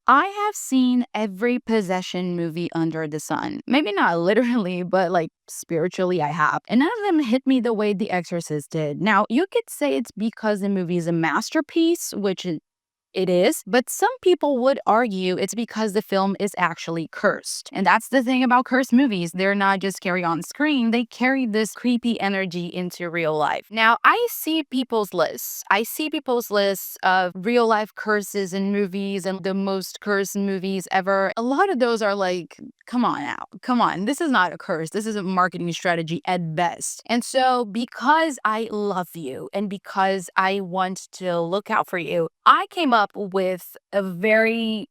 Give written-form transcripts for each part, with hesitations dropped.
I have seen every possession movie under the sun. Maybe not literally, but like spiritually, I have. And none of them hit me the way The Exorcist did. Now, you could say it's because the movie is a masterpiece, which it is, but some people would argue it's because the film is actually cursed. And that's the thing about cursed movies. They're not just scary on screen, they carry this creepy energy into real life. Now, I see people's lists. I see people's lists of real life curses in movies and the most cursed movies ever. A lot of those are like, come on now, come on. This is not a curse. This is a marketing strategy at best. And so, because I love you and because I want to look out for you, I came up with a very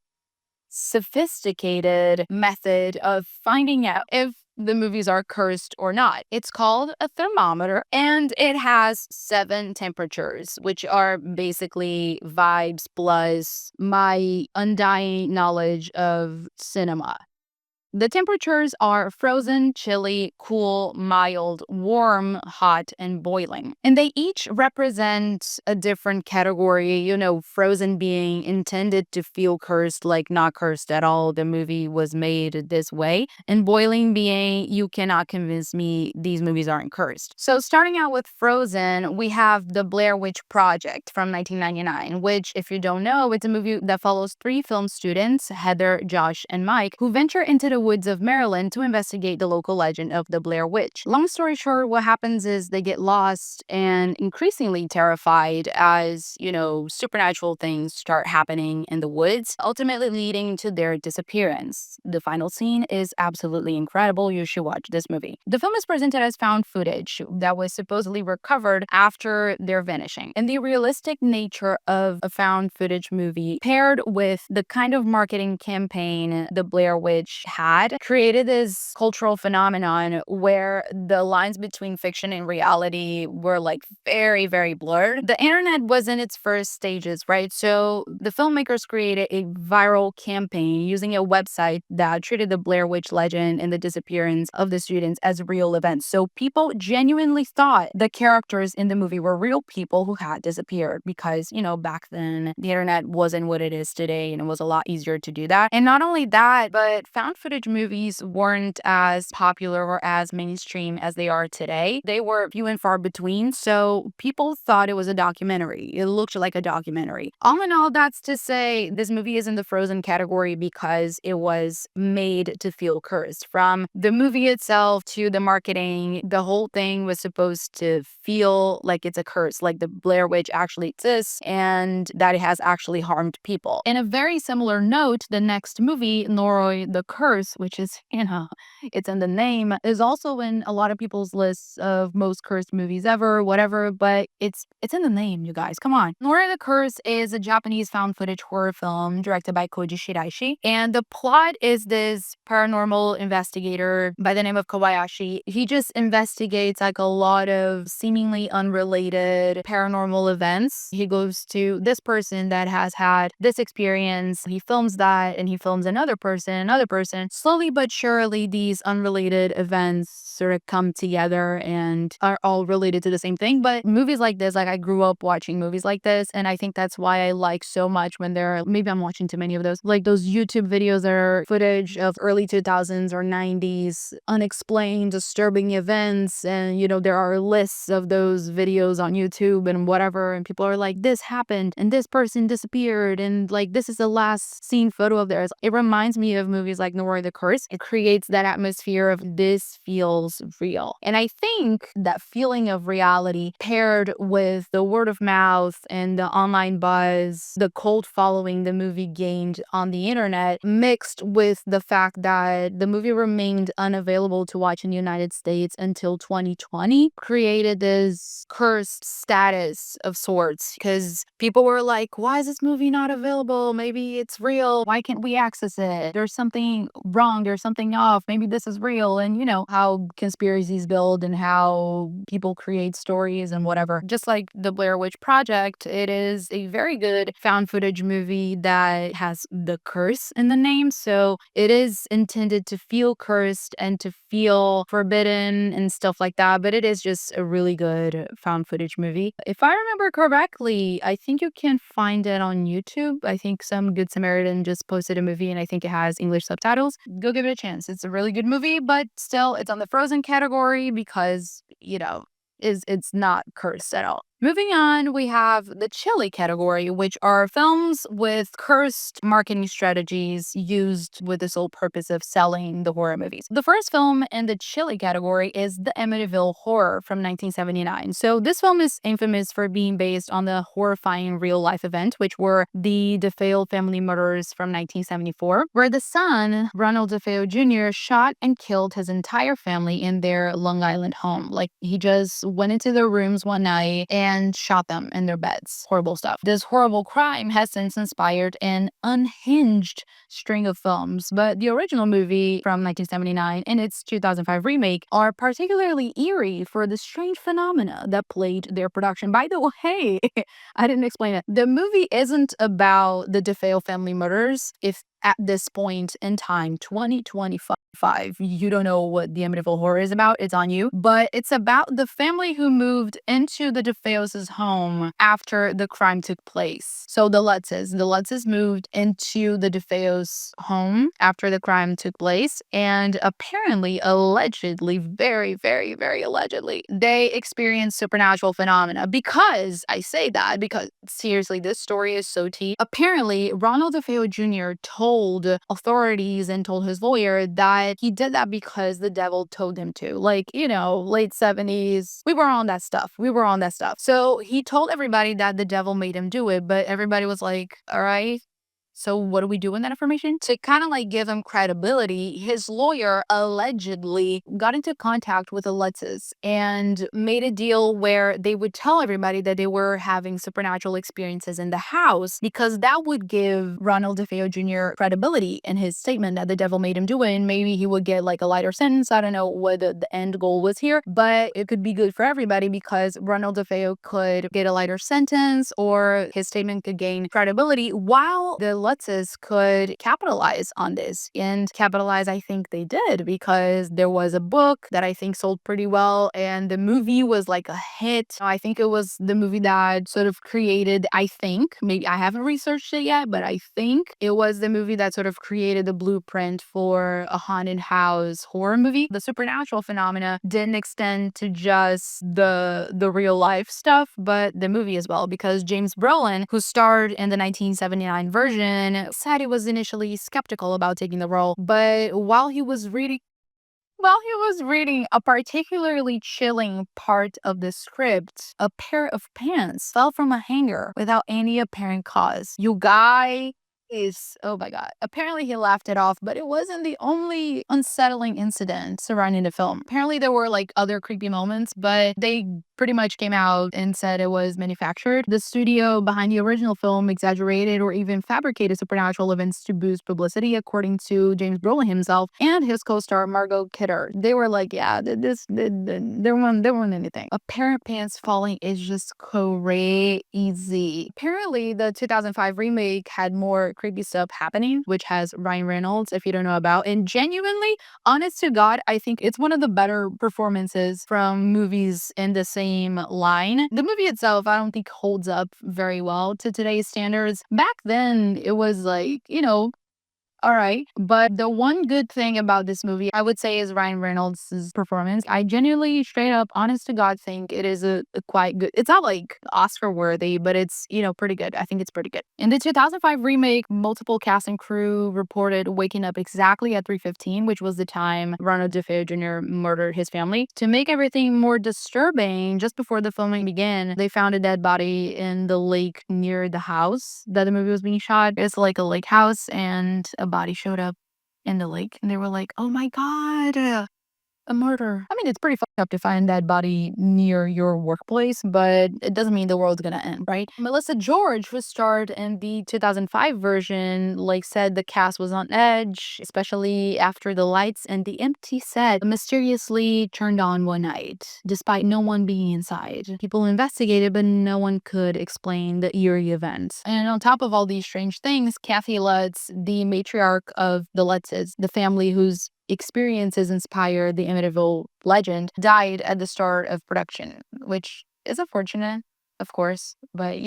sophisticated method of finding out if the movies are cursed or not. It's called a thermometer and it has 7 temperatures, which are basically vibes plus my undying knowledge of cinema. The temperatures are frozen, chilly, cool, mild, warm, hot, and boiling. And they each represent a different category, frozen being intended to feel cursed, like not cursed at all. The movie was made this way. And boiling being, you cannot convince me these movies aren't cursed. So starting out with Frozen, we have The Blair Witch Project from 1999, which, if you don't know, it's a movie that follows 3 film students, Heather, Josh, and Mike, who venture into the woods of Maryland to investigate the local legend of the Blair Witch. Long story short, what happens is they get lost and increasingly terrified as, supernatural things start happening in the woods, ultimately leading to their disappearance. The final scene is absolutely incredible. You should watch this movie. The film is presented as found footage that was supposedly recovered after their vanishing. And the realistic nature of a found footage movie paired with the kind of marketing campaign the Blair Witch had created this cultural phenomenon where the lines between fiction and reality were like very, very blurred. The internet was in its first stages, right? So the filmmakers created a viral campaign using a website that treated the Blair Witch legend and the disappearance of the students as real events. So people genuinely thought the characters in the movie were real people who had disappeared because, back then the internet wasn't what it is today and it was a lot easier to do that. And not only that, but found footage movies weren't as popular or as mainstream as they are today. They were few and far between, so people thought it was a documentary. It looked like a documentary. All in all, that's to say this movie is in the Frozen category because it was made to feel cursed. From the movie itself to the marketing, the whole thing was supposed to feel like it's a curse, like the Blair Witch actually exists and that it has actually harmed people. In a very similar note, the next movie, Noroi the Curse, which is, it's in the name, is also in a lot of people's lists of most cursed movies ever, whatever, but it's in the name, you guys. Come on. Noroi the Curse is a Japanese found footage horror film directed by Koji Shiraishi, and the plot is this paranormal investigator by the name of Kobayashi. He just investigates like a lot of seemingly unrelated paranormal events. He goes to this person that has had this experience. He films that and he films another person. Slowly but surely, these unrelated events sort of come together and are all related to the same thing. But movies like this, like I grew up watching movies like this, and I think that's why I like so much when maybe I'm watching too many of those, like those YouTube videos that are footage of early 2000s or 90s unexplained disturbing events, and there are lists of those videos on YouTube and whatever, and people are like, this happened and this person disappeared and like this is the last seen photo of theirs. It reminds me of movies like Noroi the Curse. It creates that atmosphere of this feels real. And I think that feeling of reality paired with the word of mouth and the online buzz, the cult following the movie gained on the internet, mixed with the fact that the movie remained unavailable to watch in the United States until 2020, created this cursed status of sorts because people were like, why is this movie not available? Maybe it's real. Why can't we access it? There's something wrong. There's something off. Maybe this is real. And how conspiracies build and how people create stories and whatever. Just like the Blair Witch Project, it is a very good found footage movie that has the curse in the name. So it is intended to feel cursed and to feel forbidden and stuff like that, but it is just a really good found footage movie. If I remember correctly, I think you can find it on YouTube. I think some Good Samaritan just posted a movie and I think it has English subtitles. Go give it a chance. It's a really good movie, but still it's on the frozen category because, it's not cursed at all. Moving on, we have the chili category, which are films with cursed marketing strategies used with the sole purpose of selling the horror movies. The first film in the chili category is The Amityville Horror from 1979. So this film is infamous for being based on the horrifying real-life event, which were the DeFeo family murders from 1974, where the son, Ronald DeFeo Jr., shot and killed his entire family in their Long Island home. Like, he just went into their rooms one night and shot them in their beds. Horrible stuff. This horrible crime has since inspired an unhinged string of films, but the original movie from 1979 and its 2005 remake are particularly eerie for the strange phenomena that plagued their production. By the way, I didn't explain it. The movie isn't about the DeFeo family murders. If at this point in time, 2025, you don't know what the Amityville Horror is about, it's on you. But it's about the family who moved into the DeFeos' home after the crime took place. So the Lutzes moved into the DeFeos' home after the crime took place. And apparently, allegedly, very, very, very allegedly, they experienced supernatural phenomena. Because I say that because seriously, this story is so tea. Apparently, Ronald DeFeo Jr. told authorities and told his lawyer that he did that because the devil told him to. Like, late 70s. We were on that stuff. So he told everybody that the devil made him do it, but everybody was like, all right. So what do we do with that information? To kind of like give him credibility, his lawyer allegedly got into contact with the Lutzes and made a deal where they would tell everybody that they were having supernatural experiences in the house because that would give Ronald DeFeo Jr. credibility in his statement that the devil made him do it, and maybe he would get like a lighter sentence. I don't know what the end goal was here, but it could be good for everybody because Ronald DeFeo could get a lighter sentence or his statement could gain credibility while the Lutzes could capitalize on this. And capitalize, I think they did, because there was a book that I think sold pretty well and the movie was like a hit. I think it was the movie that sort of created, maybe I haven't researched it yet, but I think it was the movie that sort of created the blueprint for a haunted house horror movie. The supernatural phenomena didn't extend to just the real life stuff, but the movie as well, because James Brolin, who starred in the 1979 version, said he was initially skeptical about taking the role, but while he was reading a particularly chilling part of the script, a pair of pants fell from a hanger without any apparent cause. You guy is, oh my god. Apparently he laughed it off, but it wasn't the only unsettling incident surrounding the film. Apparently there were like other creepy moments, but they pretty much came out and said it was manufactured. The studio behind the original film exaggerated or even fabricated supernatural events to boost publicity, according to James Brolin himself and his co-star Margot Kidder. They were like, yeah, there weren't anything. Apparent pants falling is just crazy. Apparently, the 2005 remake had more creepy stuff happening, which has Ryan Reynolds, if you don't know about. And genuinely, honest to God, I think it's one of the better performances from movies in the same line. The movie itself, I don't think holds up very well to today's standards. Back then, it was like, all right. But the one good thing about this movie, I would say, is Ryan Reynolds' performance. I genuinely, straight up, honest to God, think it is a quite good. It's not like Oscar worthy, but it's, pretty good. I think it's pretty good. In the 2005 remake, multiple cast and crew reported waking up exactly at 3:15, which was the time Ronald DeFeo Jr. murdered his family. To make everything more disturbing, just before the filming began, they found a dead body in the lake near the house that the movie was being shot. It's like a lake house, and a body showed up in the lake and they were like, oh my god, a murder. I mean, it's pretty fucked up to find that body near your workplace, but it doesn't mean the world's gonna end, right? Melissa George, who starred in the 2005 version, said the cast was on edge, especially after the lights and the empty set mysteriously turned on one night, despite no one being inside. People investigated, but no one could explain the eerie events. And on top of all these strange things, Kathy Lutz, the matriarch of the Lutzes, the family whose experiences inspired the Amityville legend died at the start of production, which is unfortunate, of course, but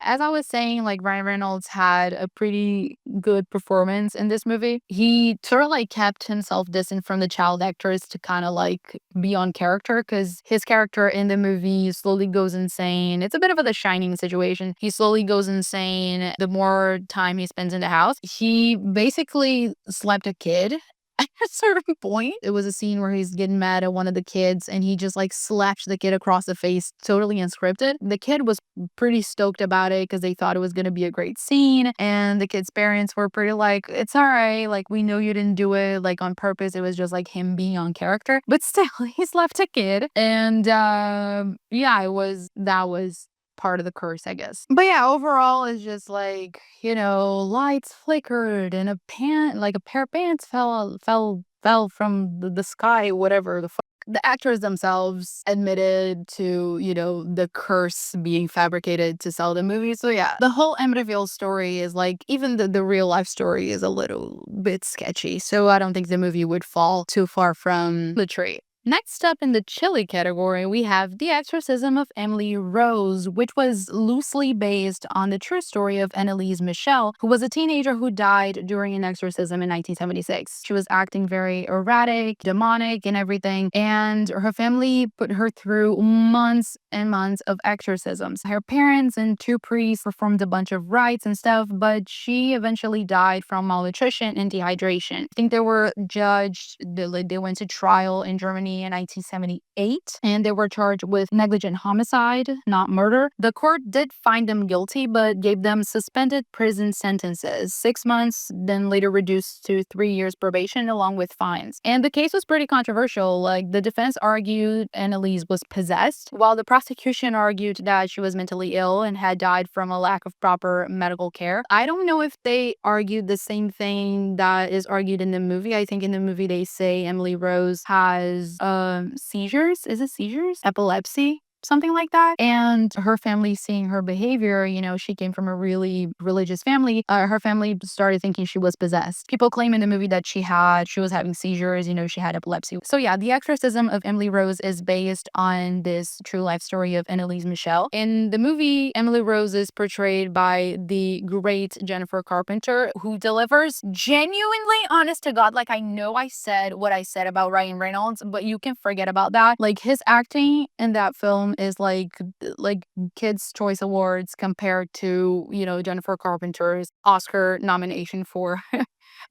as I was saying, like Ryan Reynolds had a pretty good performance in this movie. He sort of like kept himself distant from the child actors to kind of like be on character because his character in the movie slowly goes insane. It's a bit of a The Shining situation. He slowly goes insane the more time he spends in the house. He basically slept a kid at a certain point. It was a scene where he's getting mad at one of the kids and he just like slaps the kid across the face, totally unscripted. The kid was pretty stoked about it because they thought it was going to be a great scene. And the kid's parents were pretty like, it's all right. Like, we know you didn't do it like on purpose. It was just like him being on character. But still, he slapped a kid. And yeah, that was part of the curse, I guess. But yeah, overall it's just like, lights flickered and a pair of pants fell from the sky, whatever the fuck. The actors themselves admitted to, the curse being fabricated to sell the movie. So yeah, the whole Amityville story is like, even the real life story is a little bit sketchy. So I don't think the movie would fall too far from the tree. Next up in the chilly category, we have The Exorcism of Emily Rose, which was loosely based on the true story of Annalise Michel, who was a teenager who died during an exorcism in 1976. She was acting very erratic, demonic, and everything, and her family put her through months and months of exorcisms. Her parents and two priests performed a bunch of rites and stuff, but she eventually died from malnutrition and dehydration. I think they were judged, they went to trial in Germany in 1978, and they were charged with negligent homicide, not murder. The court did find them guilty, but gave them suspended prison sentences, 6 months, then later reduced to 3 years probation along with fines. And the case was pretty controversial. Like, the defense argued Annalise was possessed, while the prosecution argued that she was mentally ill and had died from a lack of proper medical care. I don't know if they argued the same thing that is argued in the movie. I think in the movie they say Emily Rose has seizures. Is it seizures? Epilepsy? Something like that. And her family seeing her behavior, she came from a really religious family. Her family started thinking she was possessed. People claim in the movie that she was having seizures, she had epilepsy. So yeah, The Exorcism of Emily Rose is based on this true life story of Annalise Michel. In the movie, Emily Rose is portrayed by the great Jennifer Carpenter, who delivers genuinely, honest to God. Like, I know I said what I said about Ryan Reynolds, but you can forget about that. Like, his acting in that film is like Kids' Choice Awards compared to, Jennifer Carpenter's Oscar nomination for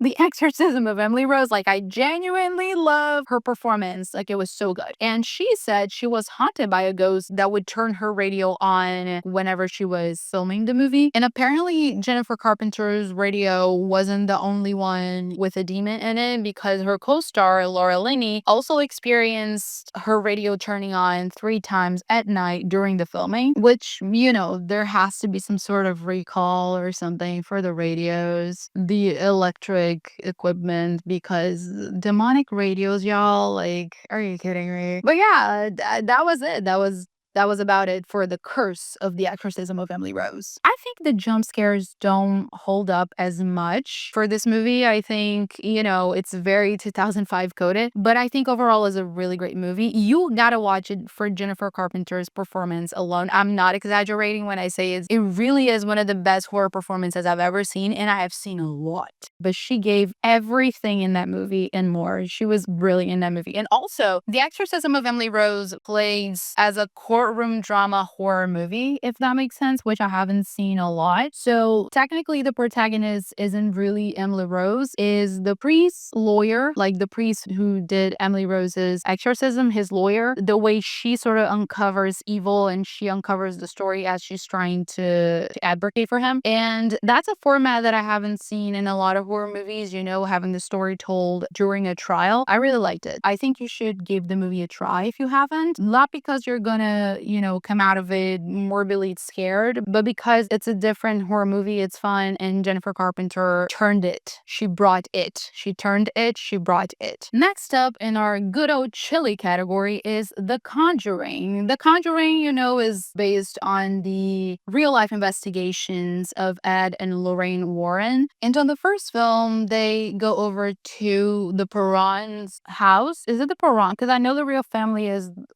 The Exorcism of Emily Rose. Like, I genuinely love her performance. Like, it was so good. And she said she was haunted by a ghost that would turn her radio on whenever she was filming the movie. And apparently Jennifer Carpenter's radio wasn't the only one with a demon in it, because her co-star Laura Linney also experienced her radio turning on 3 times at night during the filming, which, there has to be some sort of recall or something for the radios, the electric equipment, because demonic radios, y'all, like, are you kidding me? But yeah, that was it. That was about it for the curse of The Exorcism of Emily Rose. I think the jump scares don't hold up as much for this movie. I think, it's very 2005 coded, but I think overall is a really great movie. You gotta watch it for Jennifer Carpenter's performance alone. I'm not exaggerating when I say it really is one of the best horror performances I've ever seen, and I have seen a lot. But she gave everything in that movie and more. She was brilliant in that movie. And also, The Exorcism of Emily Rose plays as a courtroom drama horror movie, if that makes sense, which I haven't seen a lot. So technically the protagonist isn't really Emily Rose, is the priest's lawyer, like the priest who did Emily Rose's exorcism, his lawyer. The way she sort of uncovers evil and she uncovers the story as she's trying to advocate for him. And that's a format that I haven't seen in a lot of horror movies, having the story told during a trial. I really liked it. I think you should give the movie a try if you haven't. Not because you're gonna come out of it morbidly scared. But because it's a different horror movie, it's fun. And Jennifer Carpenter turned it. She brought it. She turned it. She brought it. Next up in our good old chilly category is The Conjuring. The Conjuring, is based on the real life investigations of Ed and Lorraine Warren. And on the first film, they go over to the Perron's house. Is it the Perron? Because I know the real family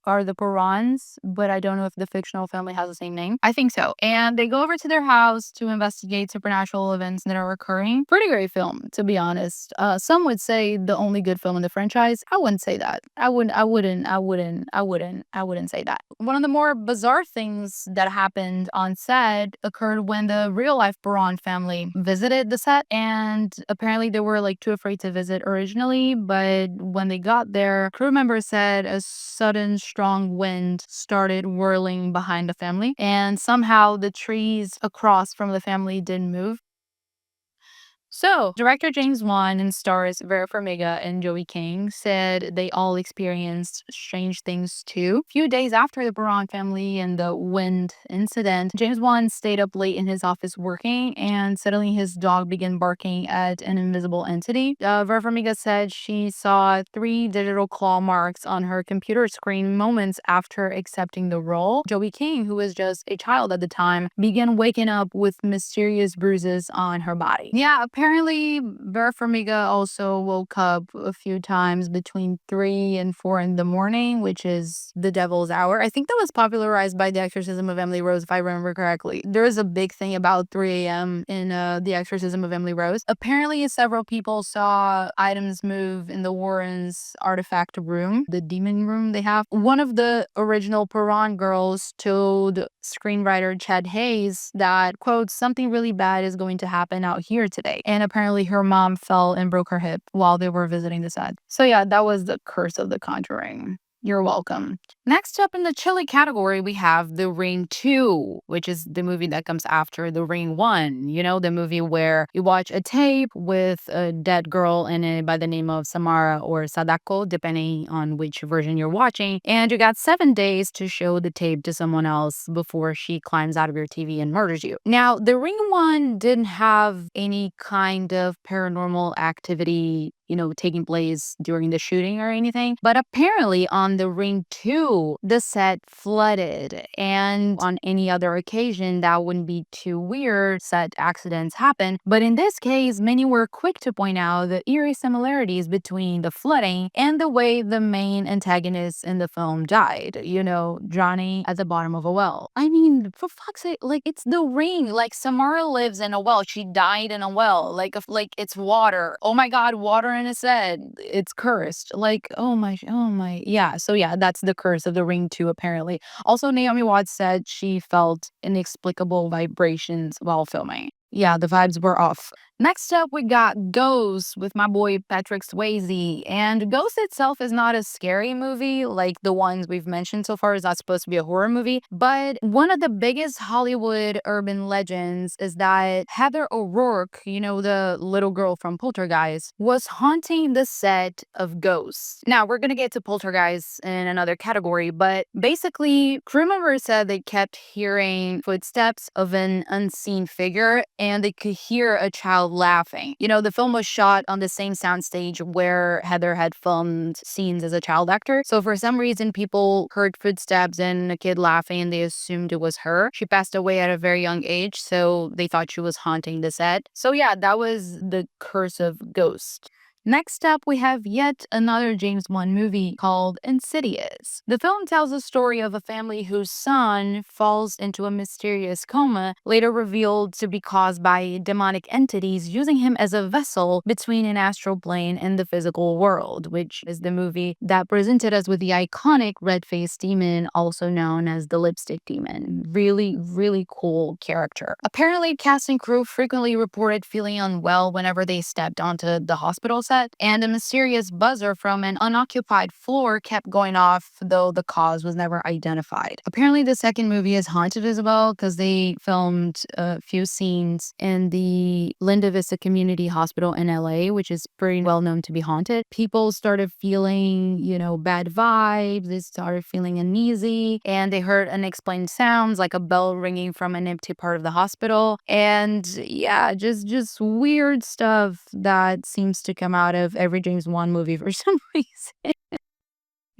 are the Perrons, but I don't know if the fictional family has the same name. I think so. And they go over to their house to investigate supernatural events that are occurring. Pretty great film, to be honest. Some would say the only good film in the franchise. I wouldn't say that. I wouldn't say that. One of the more bizarre things that happened on set occurred when the real life Perron family visited the set, and apparently they were like too afraid to visit originally, but when they got there, crew members said a sudden strong wind started whirling behind the family, and somehow the trees across from the family didn't move. So, director James Wan and stars Vera Farmiga and Joey King said they all experienced strange things too. A few days after the Perron family and the wind incident, James Wan stayed up late in his office working, and suddenly his dog began barking at an invisible entity. Vera Farmiga said she saw 3 digital claw marks on her computer screen moments after accepting the role. Joey King, who was just a child at the time, began waking up with mysterious bruises on her body. Yeah, apparently, Vera Farmiga also woke up a few times between 3 and 4 in the morning, which is the devil's hour. I think that was popularized by The Exorcism of Emily Rose, if I remember correctly. There is a big thing about 3 a.m. in The Exorcism of Emily Rose. Apparently, several people saw items move in the Warrens' artifact room, the demon room they have. One of the original Perron girls told screenwriter Chad Hayes that, quote, something really bad is going to happen out here today. And apparently her mom fell and broke her hip while they were visiting the set. So yeah, that was the curse of The Conjuring. You're welcome. Next up in the chilly category, we have The Ring 2, which is the movie that comes after The Ring 1. The movie where you watch a tape with a dead girl in it by the name of Samara or Sadako, depending on which version you're watching. And you got 7 days to show the tape to someone else before she climbs out of your TV and murders you. Now, The Ring 1 didn't have any kind of paranormal activity taking place during the shooting or anything. But apparently on The Ring 2, the set flooded. And on any other occasion, that wouldn't be too weird. Set accidents happen. But in this case, many were quick to point out the eerie similarities between the flooding and the way the main antagonist in the film died. Drowning at the bottom of a well. I mean, for fuck's sake, like, it's The Ring. Like, Samara lives in a well. She died in a well. Like, it's water. Oh my God, water in a set. It's cursed. Like, oh my. Yeah, so yeah, that's the curse of The Ring 2, apparently. Also, Naomi Watts said she felt inexplicable vibrations while filming. Yeah, the vibes were off. Next up, we got Ghost with my boy Patrick Swayze. And Ghost itself is not a scary movie like the ones we've mentioned so far. It's not supposed to be a horror movie. But one of the biggest Hollywood urban legends is that Heather O'Rourke, the little girl from Poltergeist, was haunting the set of Ghost. Now, we're going to get to Poltergeist in another category, but basically, crew members said they kept hearing footsteps of an unseen figure, and they could hear a child laughing. The film was shot on the same soundstage where Heather had filmed scenes as a child actor. So for some reason, people heard footsteps and a kid laughing, and they assumed it was her. She passed away at a very young age, so they thought she was haunting the set. So yeah, that was the curse of Ghost. Next up, we have yet another James Wan movie called Insidious. The film tells the story of a family whose son falls into a mysterious coma, later revealed to be caused by demonic entities using him as a vessel between an astral plane and the physical world, which is the movie that presented us with the iconic red-faced demon, also known as the lipstick demon. Really, really cool character. Apparently, cast and crew frequently reported feeling unwell whenever they stepped onto the hospital set, set, and a mysterious buzzer from an unoccupied floor kept going off, though the cause was never identified. Apparently, the second movie is haunted as well because they filmed a few scenes in the Linda Vista Community Hospital in LA, which is pretty well known to be haunted. People started feeling, bad vibes. They started feeling uneasy, and they heard unexplained sounds like a bell ringing from an empty part of the hospital. And yeah, just weird stuff that seems to come out of every James Wan movie for some reason.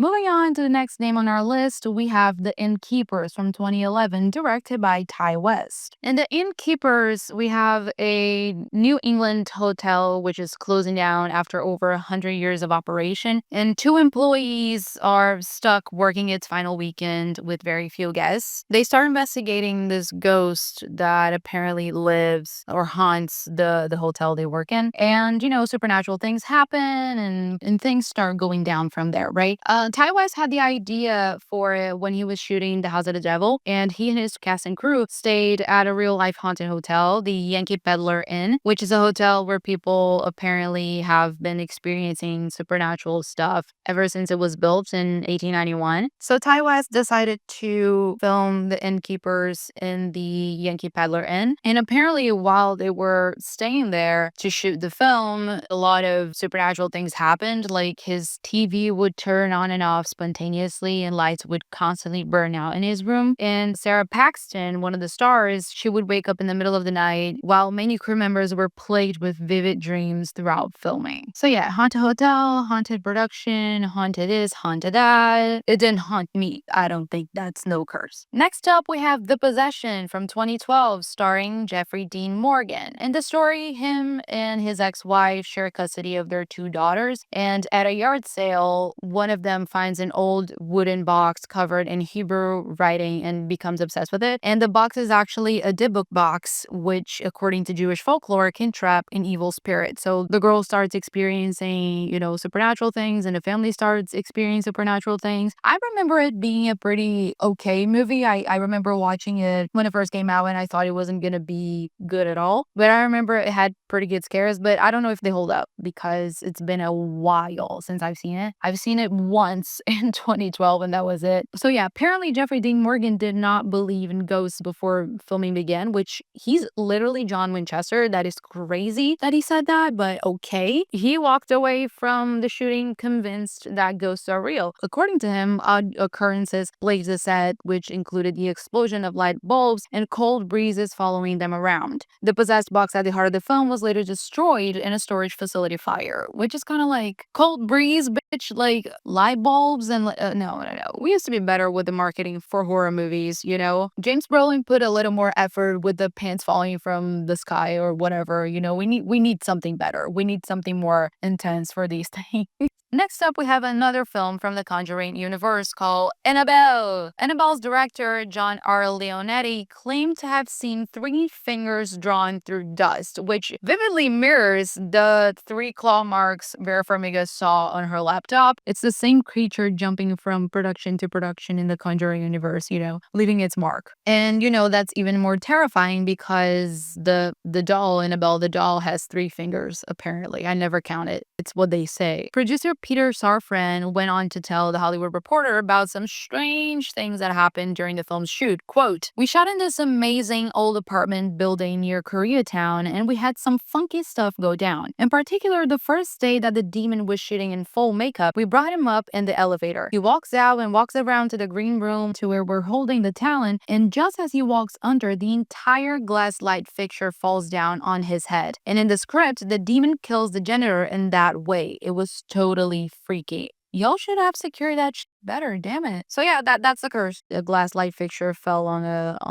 Moving on to the next name on our list, we have The Innkeepers from 2011, directed by Ty West. In The Innkeepers, we have a New England hotel which is closing down after over 100 years of operation, and two employees are stuck working its final weekend with very few guests. They start investigating this ghost that apparently lives or haunts the hotel they work in, and supernatural things happen, and things start going down from there, right? Ty West had the idea for it when he was shooting The House of the Devil, and he and his cast and crew stayed at a real-life haunted hotel, the Yankee Peddler Inn, which is a hotel where people apparently have been experiencing supernatural stuff ever since it was built in 1891. So Ty West decided to film The Innkeepers in the Yankee Peddler Inn, and apparently while they were staying there to shoot the film, a lot of supernatural things happened, like his TV would turn on and off spontaneously and lights would constantly burn out in his room. And Sarah Paxton, one of the stars, she would wake up in the middle of the night while many crew members were plagued with vivid dreams throughout filming. So yeah, haunted hotel, haunted production, haunted this, haunted that. It didn't haunt me. I don't think that's no curse. Next up, we have The Possession from 2012, starring Jeffrey Dean Morgan. In the story, him and his ex-wife share custody of their two daughters, and at a yard sale, one of them finds an old wooden box covered in Hebrew writing and becomes obsessed with it. And the box is actually a Dybbuk box, which, according to Jewish folklore, can trap an evil spirit. So the girl starts experiencing, supernatural things, and the family starts experiencing supernatural things. I remember it being a pretty okay movie. I remember watching it when it first came out, and I thought it wasn't going to be good at all. But I remember it had pretty good scares, but I don't know if they hold up because it's been a while since I've seen it. I've seen it once in 2012, and that was it. So yeah, apparently Jeffrey Dean Morgan did not believe in ghosts before filming began, which he's literally John Winchester. That is crazy that he said that, but okay. He walked away from the shooting convinced that ghosts are real. According to him, odd occurrences plagued the set, which included the explosion of light bulbs and cold breezes following them around. The possessed box at the heart of the film was later destroyed in a storage facility fire, which is kind of like cold breeze, bitch, like light bulbs and no. We used to be better with the marketing for horror movies, James Brolin put a little more effort with the pants falling from the sky or whatever, we need something better. We need something more intense for these things. Next up, we have another film from the Conjuring universe called Annabelle. Annabelle's director, John R. Leonetti, claimed to have seen 3 fingers drawn through dust, which vividly mirrors the 3 claw marks Vera Farmiga saw on her laptop. It's the same creature jumping from production to production in the Conjuring universe, leaving its mark. And, that's even more terrifying because the doll, Annabelle, the doll has 3 fingers, apparently. I never counted. It's what they say. Producer Peter Safran went on to tell The Hollywood Reporter about some strange things that happened during the film's shoot. Quote, "We shot in this amazing old apartment building near Koreatown, and we had some funky stuff go down. In particular, the first day that the demon was shooting in full makeup, we brought him up in the elevator. He walks out and walks around to the green room to where we're holding the talent, and just as he walks under, the entire glass light fixture falls down on his head. And in the script, the demon kills the janitor in that way. It was totally freaky. Y'all should have secured that better, damn it." So yeah, that's the curse. The glass light fixture fell on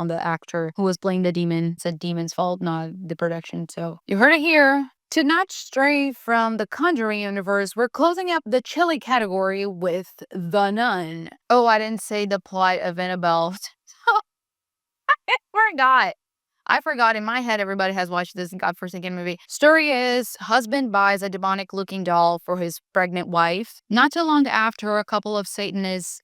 the actor who was playing the demon. It's a demon's fault, not the production. So you heard it here. To not stray from the Conjuring universe, we're closing up the chilly category with The Nun. Oh, I didn't say the plot of Annabelle. I forgot. In my head, everybody has watched this godforsaken movie. Story is, husband buys a demonic-looking doll for his pregnant wife. Not too long after, a couple of Satanists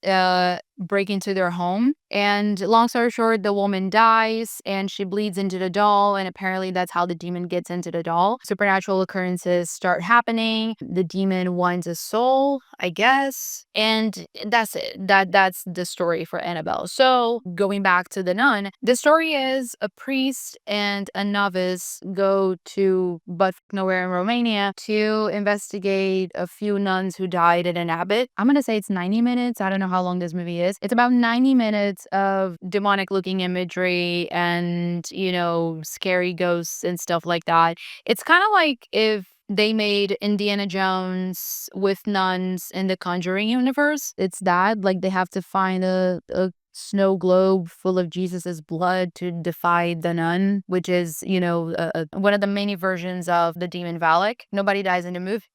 break into their home. And long story short, the woman dies and she bleeds into the doll. And apparently that's how the demon gets into the doll. Supernatural occurrences start happening. The demon wants a soul, I guess. And that's it. That's the story for Annabelle. So going back to the nun, the story is a priest and a novice go to but nowhere in Romania to investigate a few nuns who died in an abbot. I'm gonna say it's 90 minutes. I don't know how long this movie is. It's about 90 minutes of demonic looking imagery and, scary ghosts and stuff like that. It's kind of like if they made Indiana Jones with nuns in the Conjuring universe. It's that, like, they have to find a snow globe full of Jesus's blood to defy the nun, which is, one of the many versions of the demon Valak. Nobody dies in the movie.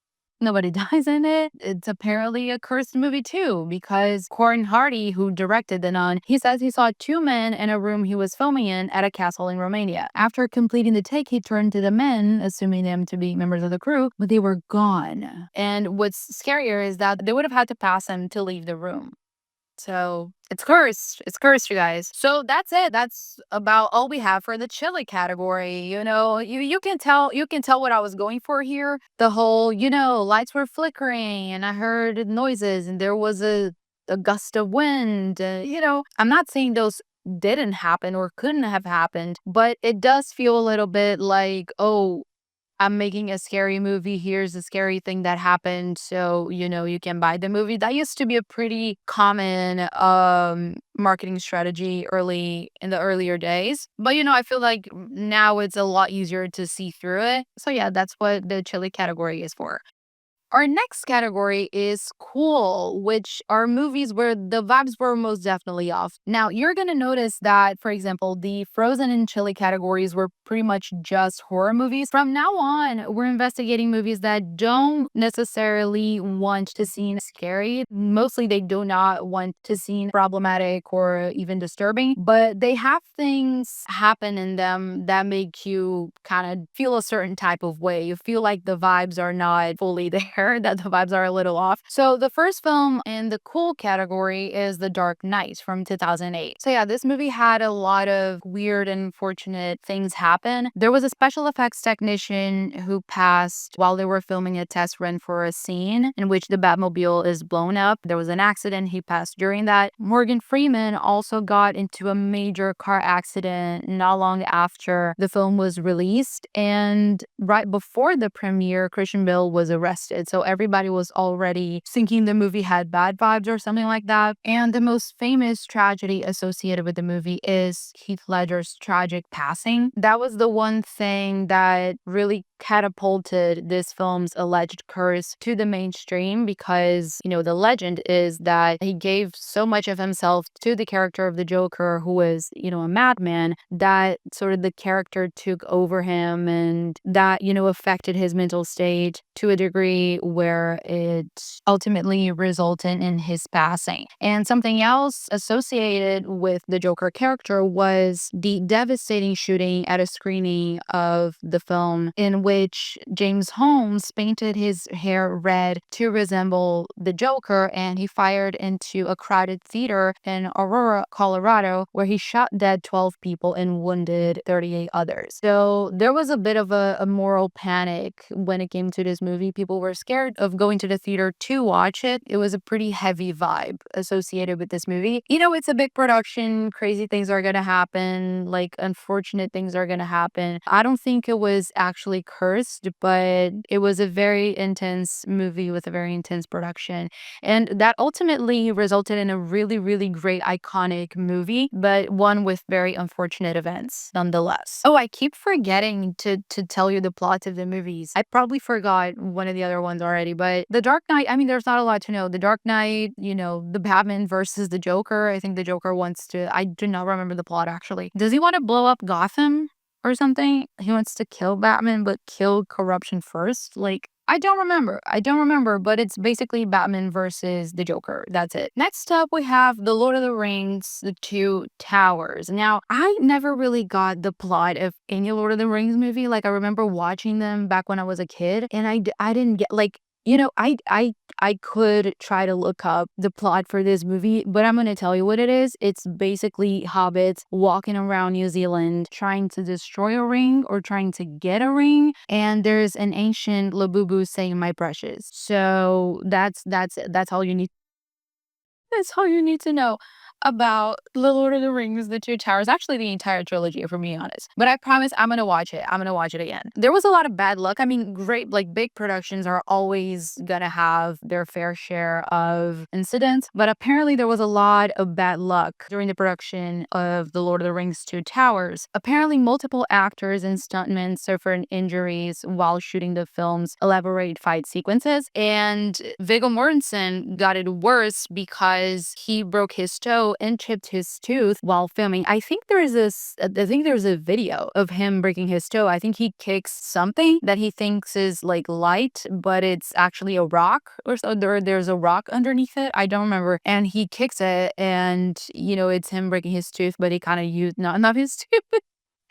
Nobody dies in it. It's apparently a cursed movie too, because Corin Hardy, who directed The Nun, he says he saw two men in a room he was filming in at a castle in Romania. After completing the take, he turned to the men, assuming them to be members of the crew, but they were gone. And what's scarier is that they would have had to pass him to leave the room. So it's cursed. It's cursed, you guys. So that's it. That's about all we have for the chili category. You can tell what I was going for here. The whole, lights were flickering and I heard noises and there was a gust of wind. I'm not saying those didn't happen or couldn't have happened, but it does feel a little bit like, oh, I'm making a scary movie. Here's a scary thing that happened. So, you can buy the movie. That used to be a pretty common marketing strategy early in the earlier days. But, I feel like now it's a lot easier to see through it. So, yeah, that's what the chili category is for. Our next category is cool, which are movies where the vibes were most definitely off. Now, you're going to notice that, for example, the Frozen and Chili categories were pretty much just horror movies. From now on, we're investigating movies that don't necessarily want to seem scary. Mostly, they do not want to seem problematic or even disturbing, but they have things happen in them that make you kind of feel a certain type of way. You feel like the vibes are not fully there, that the vibes are a little off. So the first film in the cool category is The Dark Knight from 2008. So yeah, this movie had a lot of weird and unfortunate things happen. There was a special effects technician who passed while they were filming a test run for a scene in which the Batmobile is blown up. There was an accident. He passed during that. Morgan Freeman also got into a major car accident not long after the film was released. And right before the premiere, Christian Bale was arrested. So everybody was already thinking the movie had bad vibes or something like that. And the most famous tragedy associated with the movie is Heath Ledger's tragic passing. That was the one thing that really catapulted this film's alleged curse to the mainstream because, the legend is that he gave so much of himself to the character of the Joker, who was, a madman, that sort of the character took over him and that, affected his mental state to a degree where it ultimately resulted in his passing. And something else associated with the Joker character was the devastating shooting at a screening of the film in which James Holmes painted his hair red to resemble the Joker, and he fired into a crowded theater in Aurora, Colorado, where he shot dead 12 people and wounded 38 others. So there was a bit of a moral panic when it came to this movie. People were scared of going to the theater to watch it. It was a pretty heavy vibe associated with this movie. It's a big production. Crazy things are going to happen. Like, unfortunate things are going to happen. I don't think it was actually cursed, but it was a very intense movie with a very intense production. And that ultimately resulted in a really, really great, iconic movie, but one with very unfortunate events nonetheless. Oh, I keep forgetting to tell you the plots of the movies. I probably forgot one of the other ones already, but The Dark Knight, there's not a lot to know. The Dark Knight, the Batman versus the Joker. I think the Joker wants to, I do not remember the plot actually. Does he want to blow up Gotham or something? He wants to kill Batman, but kill corruption first? Like, I don't remember, but it's basically Batman versus the Joker. That's it. Next up, we have The Lord of the Rings, The Two Towers. Now, I never really got the plot of any Lord of the Rings movie. Like, I remember watching them back when I was a kid, and I didn't get, like, I could try to look up the plot for this movie, but I'm gonna tell you what it is. It's basically hobbits walking around New Zealand trying to destroy a ring or trying to get a ring, and there's an ancient Labubu saying "my precious." So that's all you need. That's all you need to know about The Lord of the Rings, The Two Towers, actually the entire trilogy, if we're being honest. But I promise I'm gonna watch it. I'm gonna watch it again. There was a lot of bad luck. I mean, great, like big productions are always gonna have their fair share of incidents, but apparently there was a lot of bad luck during the production of The Lord of the Rings Two Towers. Apparently, multiple actors and stuntmen suffered injuries while shooting the film's elaborate fight sequences, and Viggo Mortensen got it worse because he broke his toe and chipped his tooth while filming. I think there's a video of him breaking his toe. I think he kicks something that he thinks is like light, but it's actually a rock or so. There's a rock underneath it. I don't remember. And he kicks it, and it's him breaking his tooth, but he kind of used not his tooth,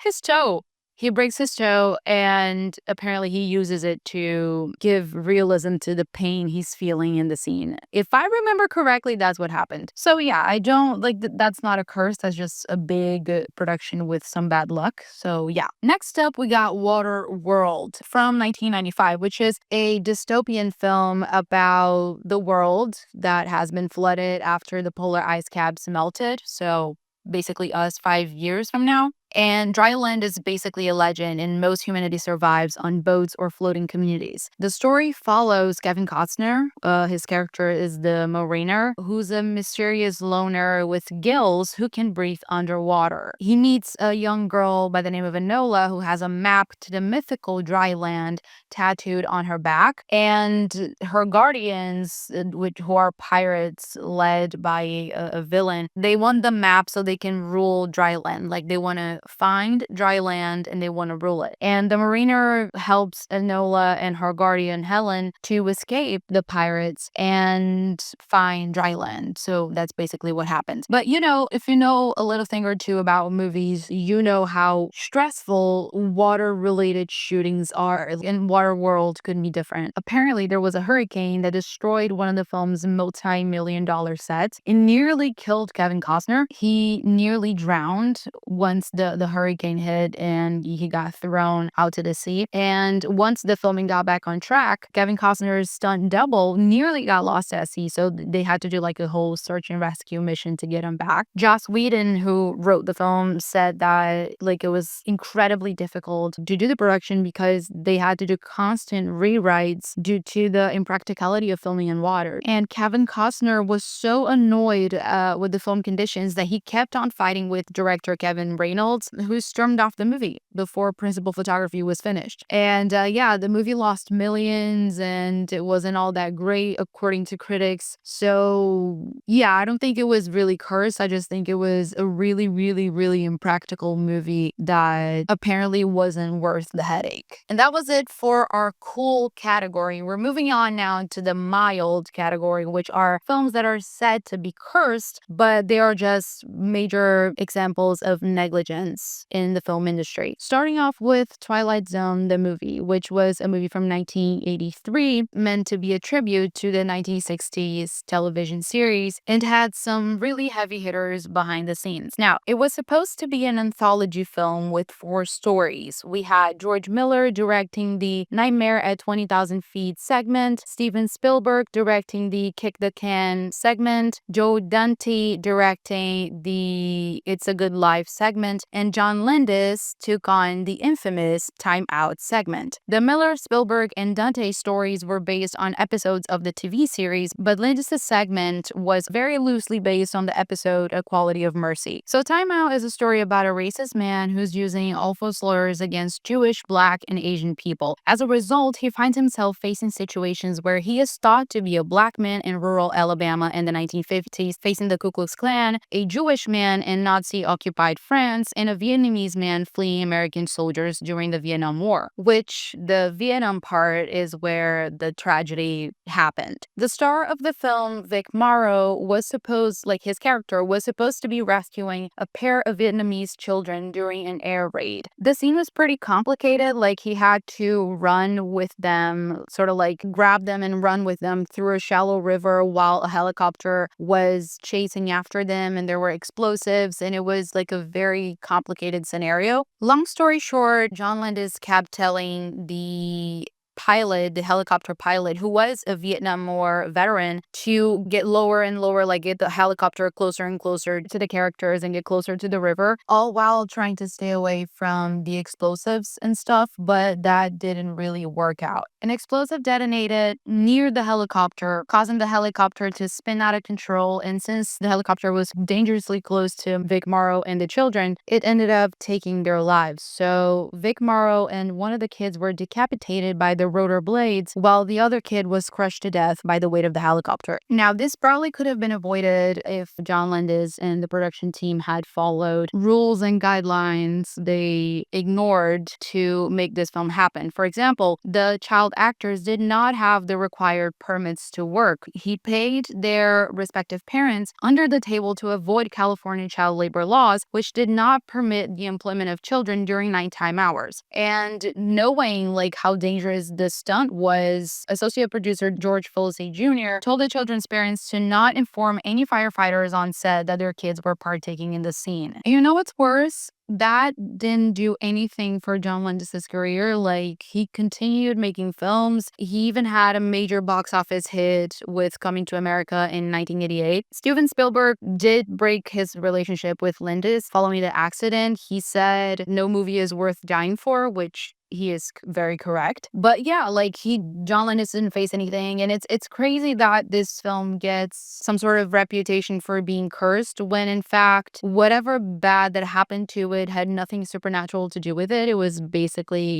his toe. He breaks his toe, and apparently he uses it to give realism to the pain he's feeling in the scene. If I remember correctly, that's what happened. So yeah, I don't like that's not a curse. That's just a big production with some bad luck. So yeah. Next up, we got Water World from 1995, which is a dystopian film about the world that has been flooded after the polar ice caps melted. So basically us 5 years from now. And dry land is basically a legend, and most humanity survives on boats or floating communities. The story follows Kevin Costner. His character is the mariner, who's a mysterious loner with gills who can breathe underwater. He meets a young girl by the name of Enola who has a map to the mythical dry land tattooed on her back, and her guardians, who are pirates led by a villain, they want the map so they can rule dry land. Like they want to find dry land and they want to rule it. And the mariner helps Enola and her guardian Helen to escape the pirates and find dry land. So that's basically what happens. But if you know a little thing or two about movies, you know how stressful water related shootings are. In Water World could be different. Apparently, there was a hurricane that destroyed one of the film's multi-million-dollar sets. It nearly killed Kevin Costner. He nearly drowned once the hurricane hit and he got thrown out to the sea. And once the filming got back on track, Kevin Costner's stunt double nearly got lost at sea. So they had to do like a whole search and rescue mission to get him back. Joss Whedon, who wrote the film, said that like it was incredibly difficult to do the production because they had to do constant rewrites due to the impracticality of filming in water. And Kevin Costner was so annoyed with the film conditions that he kept on fighting with director Kevin Reynolds, who stormed off the movie before principal photography was finished. And yeah, the movie lost millions and it wasn't all that great according to critics. So yeah, I don't think it was really cursed. I just think it was a really, really, really impractical movie that apparently wasn't worth the headache. And that was it for our cool category. We're moving on now to the mild category, which are films that are said to be cursed, but they are just major examples of negligence in the film industry. Starting off with Twilight Zone, the movie, which was a movie from 1983 meant to be a tribute to the 1960s television series and had some really heavy hitters behind the scenes. Now, it was supposed to be an anthology film with 4 stories. We had George Miller directing the Nightmare at 20,000 Feet segment, Steven Spielberg directing the Kick the Can segment, Joe Dante directing the It's a Good Life segment, and John Landis took on the infamous Time Out segment. The Miller, Spielberg, and Dante stories were based on episodes of the TV series, but Landis' segment was very loosely based on the episode A Quality of Mercy. So Time Out is a story about a racist man who's using awful slurs against Jewish, Black, and Asian people. As a result, he finds himself facing situations where he is thought to be a Black man in rural Alabama in the 1950s, facing the Ku Klux Klan, a Jewish man in Nazi-occupied France, and and a Vietnamese man fleeing American soldiers during the Vietnam War, which the Vietnam part is where the tragedy happened. The star of the film, Vic Morrow, was supposed, like his character, was supposed to be rescuing a pair of Vietnamese children during an air raid. The scene was pretty complicated, like he had to run with them, sort of like grab them and run with them through a shallow river while a helicopter was chasing after them and there were explosives, and it was like a very complicated scenario. Long story short, John Landis kept telling the pilot, the helicopter pilot, who was a Vietnam War veteran, to get lower and lower, like get the helicopter closer and closer to the characters and get closer to the river, all while trying to stay away from the explosives and stuff, but that didn't really work out. An explosive detonated near the helicopter, causing the helicopter to spin out of control, and since the helicopter was dangerously close to Vic Morrow and the children, it ended up taking their lives. So Vic Morrow and one of the kids were decapitated by the rotor blades, while the other kid was crushed to death by the weight of the helicopter. Now, this probably could have been avoided if John Landis and the production team had followed rules and guidelines they ignored to make this film happen. For example, the child actors did not have the required permits to work. He paid their respective parents under the table to avoid California child labor laws, which did not permit the employment of children during nighttime hours. And knowing like how dangerous the stunt was, associate producer George Folsey Jr. told the children's parents to not inform any firefighters on set that their kids were partaking in the scene. And you know what's worse? That didn't do anything for John Landis' career. Like, he continued making films. He even had a major box office hit with Coming to America in 1988. Steven Spielberg did break his relationship with Landis following the accident. He said no movie is worth dying for, which he is very correct. But yeah, like John Landis didn't face anything, and it's crazy that this film gets some sort of reputation for being cursed when in fact whatever bad that happened to it had nothing supernatural to do with it. It was basically,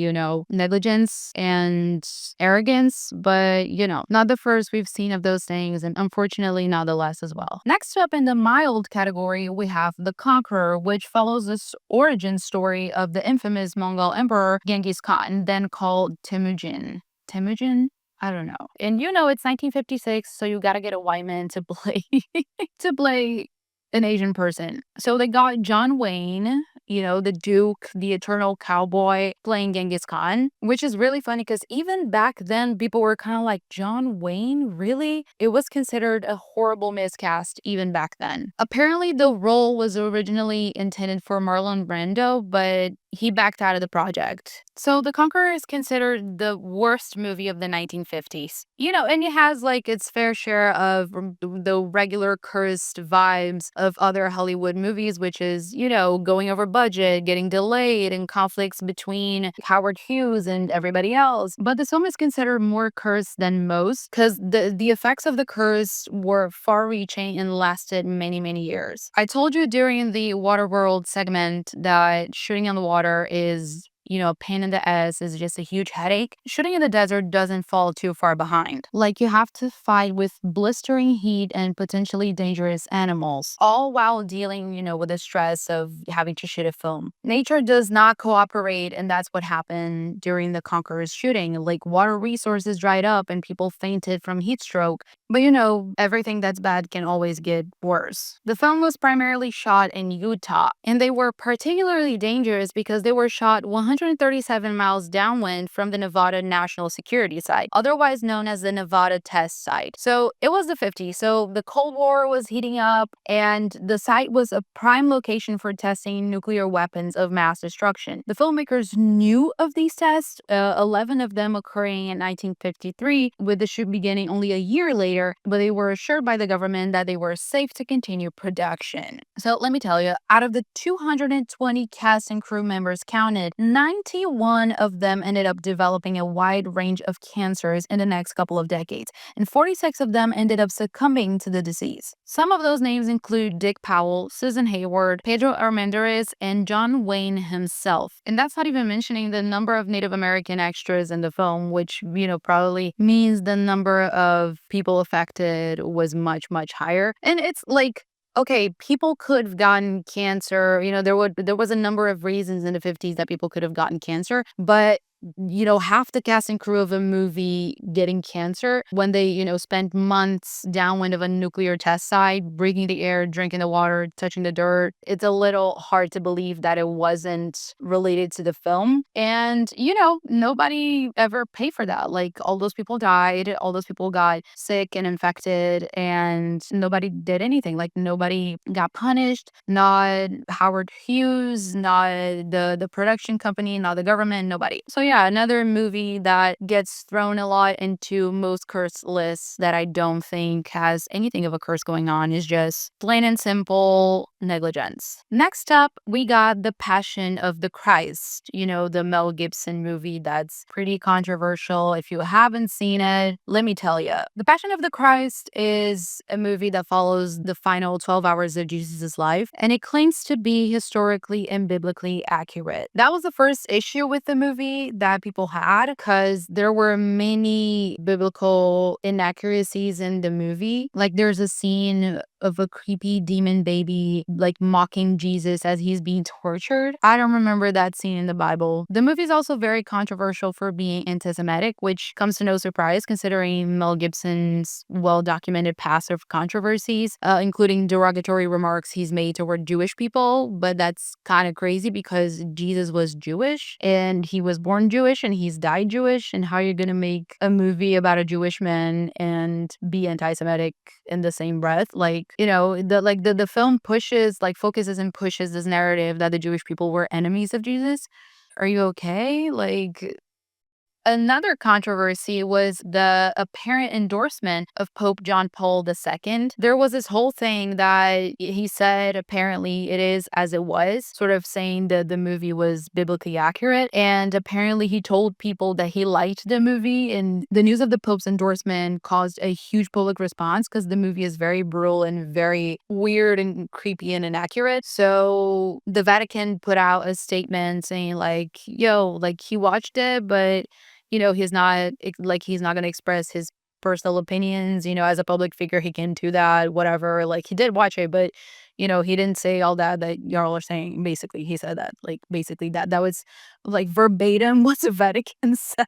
negligence and arrogance, but not the first we've seen of those things, and unfortunately not the last as well. Next up in the mild category, we have The Conqueror, which follows this origin story of the infamous Mongol emperor Genghis Khan, then called Temujin. Temujin? I don't know. And it's 1956, so you gotta get a white man to play to play an Asian person. So they got John Wayne, the Duke, the eternal cowboy, playing Genghis Khan, which is really funny because even back then, people were kind of like, John Wayne? Really? It was considered a horrible miscast even back then. Apparently, the role was originally intended for Marlon Brando, but he backed out of the project. So The Conqueror is considered the worst movie of the 1950s. And it has like its fair share of the regular cursed vibes of other Hollywood movies, which is, going over budget, getting delayed, and conflicts between Howard Hughes and everybody else. But this film is considered more cursed than most because the effects of the curse were far-reaching and lasted many, many years. I told you during the Waterworld segment that shooting on the water is a pain in the ass, is just a huge headache. Shooting in the desert doesn't fall too far behind. Like, you have to fight with blistering heat and potentially dangerous animals, all while dealing, with the stress of having to shoot a film. Nature does not cooperate, and that's what happened during the Conqueror's shooting. Like, water resources dried up and people fainted from heat stroke. But everything that's bad can always get worse. The film was primarily shot in Utah, and they were particularly dangerous because they were shot 137 miles downwind from the Nevada National Security Site, otherwise known as the Nevada Test Site. So it was the 50s, so the Cold War was heating up, and the site was a prime location for testing nuclear weapons of mass destruction. The filmmakers knew of these tests, 11 of them occurring in 1953, with the shoot beginning only a year later, but they were assured by the government that they were safe to continue production. So let me tell you, out of the 220 cast and crew members counted, 91 of them ended up developing a wide range of cancers in the next couple of decades, and 46 of them ended up succumbing to the disease. Some of those names include Dick Powell, Susan Hayward, Pedro Armendariz, and John Wayne himself. And that's not even mentioning the number of Native American extras in the film, which, probably means the number of people affected was much, much higher. And it's like, Okay, people could have gotten cancer. There was a number of reasons in the 50s that people could have gotten cancer, but half the cast and crew of a movie getting cancer when they, spent months downwind of a nuclear test site, breathing the air, drinking the water, touching the dirt. It's a little hard to believe that it wasn't related to the film. And, nobody ever paid for that. Like, all those people died, all those people got sick and infected, and nobody did anything. Like, nobody got punished, not Howard Hughes, not the production company, not the government, nobody. So yeah, another movie that gets thrown a lot into most curse lists that I don't think has anything of a curse going on is just plain and simple negligence. Next up, we got The Passion of the Christ, the Mel Gibson movie that's pretty controversial. If you haven't seen it, let me tell you. The Passion of the Christ is a movie that follows the final 12 hours of Jesus' life, and it claims to be historically and biblically accurate. That was the first issue with the movie that people had because there were many biblical inaccuracies in the movie. Like, there's a scene of a creepy demon baby like mocking Jesus as he's being tortured. I don't remember that scene in the Bible. The movie is also very controversial for being anti-Semitic, which comes to no surprise considering Mel Gibson's well-documented past of controversies, including derogatory remarks he's made toward Jewish people. But that's kind of crazy because Jesus was Jewish and he was born Jewish and he's died Jewish. And how you're gonna make a movie about a Jewish man and be anti-Semitic in the same breath? Like, the film focuses and pushes this narrative that the Jewish people were enemies of Jesus. Are you okay? Like, another controversy was the apparent endorsement of Pope John Paul II. There was this whole thing that he said apparently it is as it was, sort of saying that the movie was biblically accurate. And apparently he told people that he liked the movie. And the news of the Pope's endorsement caused a huge public response because the movie is very brutal and very weird and creepy and inaccurate. So the Vatican put out a statement saying like, yo, like he watched it, but he's not going to express his personal opinions. As a public figure, he can do that, whatever. Like, he did watch it, but, he didn't say all that y'all are saying. Basically, he said that, like, basically that was like verbatim what the Vatican said.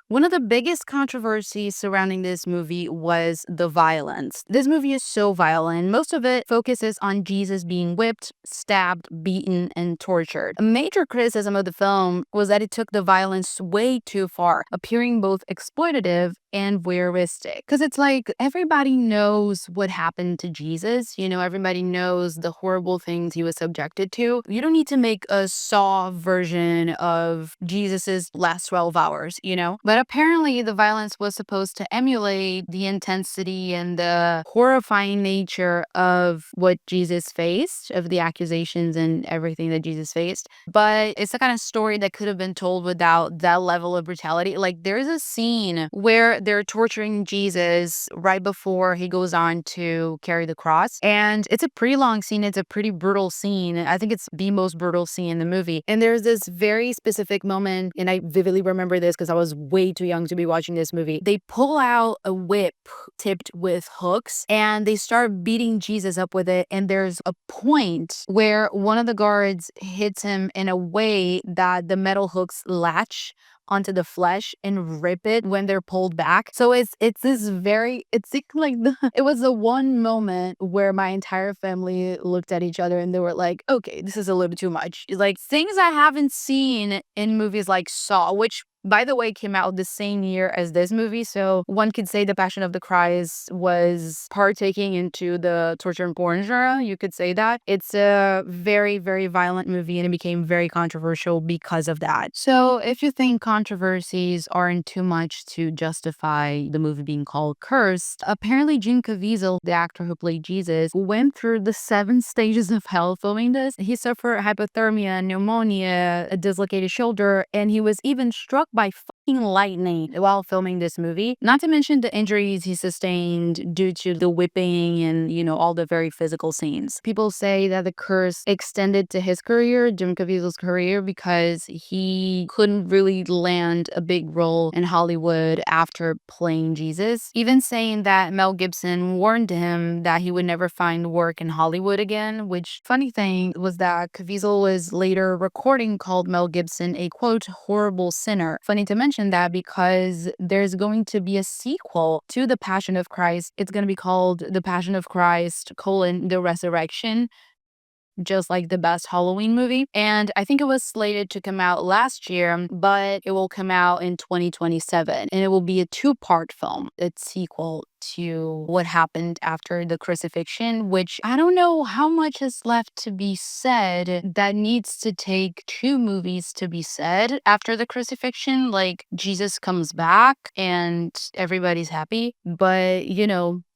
One of the biggest controversies surrounding this movie was the violence. This movie is so violent. Most of it focuses on Jesus being whipped, stabbed, beaten, and tortured. A major criticism of the film was that it took the violence way too far, appearing both exploitative and voyeuristic. Because it's like everybody knows what happened to Jesus. Everybody knows the horrible things he was subjected to. You don't need to make a Saw version of Jesus's last 12 hours, But apparently the violence was supposed to emulate the intensity and the horrifying nature of what Jesus faced, of the accusations and everything that Jesus faced. But it's the kind of story that could have been told without that level of brutality. Like, there's a scene where they're torturing Jesus right before he goes on to carry the cross. And it's a pretty long scene. It's a pretty brutal scene. I think it's the most brutal scene in the movie. And there's this very specific moment, and I vividly remember this because I was way too young to be watching this movie. They pull out a whip tipped with hooks and they start beating Jesus up with it. And there's a point where one of the guards hits him in a way that the metal hooks latch onto the flesh and rip it when they're pulled back. So it's this very it's like it was the one moment where my entire family looked at each other and they were like, okay, this is a little bit too much. It's like things I haven't seen in movies like Saw, which by the way, came out the same year as this movie. So one could say The Passion of the Christ was partaking into the torture and porn genre. You could say that. It's a very, very violent movie and it became very controversial because of that. So if you think controversies aren't too much to justify the movie being called cursed, apparently Jim Caviezel, the actor who played Jesus, went through the 7 stages of hell filming this. He suffered hypothermia, pneumonia, a dislocated shoulder, and he was even struck by striking lightning while filming this movie. Not to mention the injuries he sustained due to the whipping and, all the very physical scenes. People say that the curse extended to his career, Jim Caviezel's career, because he couldn't really land a big role in Hollywood after playing Jesus. Even saying that Mel Gibson warned him that he would never find work in Hollywood again, which funny thing was that Caviezel was later recording called Mel Gibson a quote horrible sinner. Funny to mention that because there's going to be a sequel to The Passion of Christ. It's going to be called The Passion of Christ, The Resurrection, just like the best Halloween movie. And I think it was slated to come out last year, but it will come out in 2027. And it will be a two-part film, a sequel to what happened after the crucifixion, which I don't know how much is left to be said that needs to take two movies to be said after the crucifixion. Like, Jesus comes back and everybody's happy. But,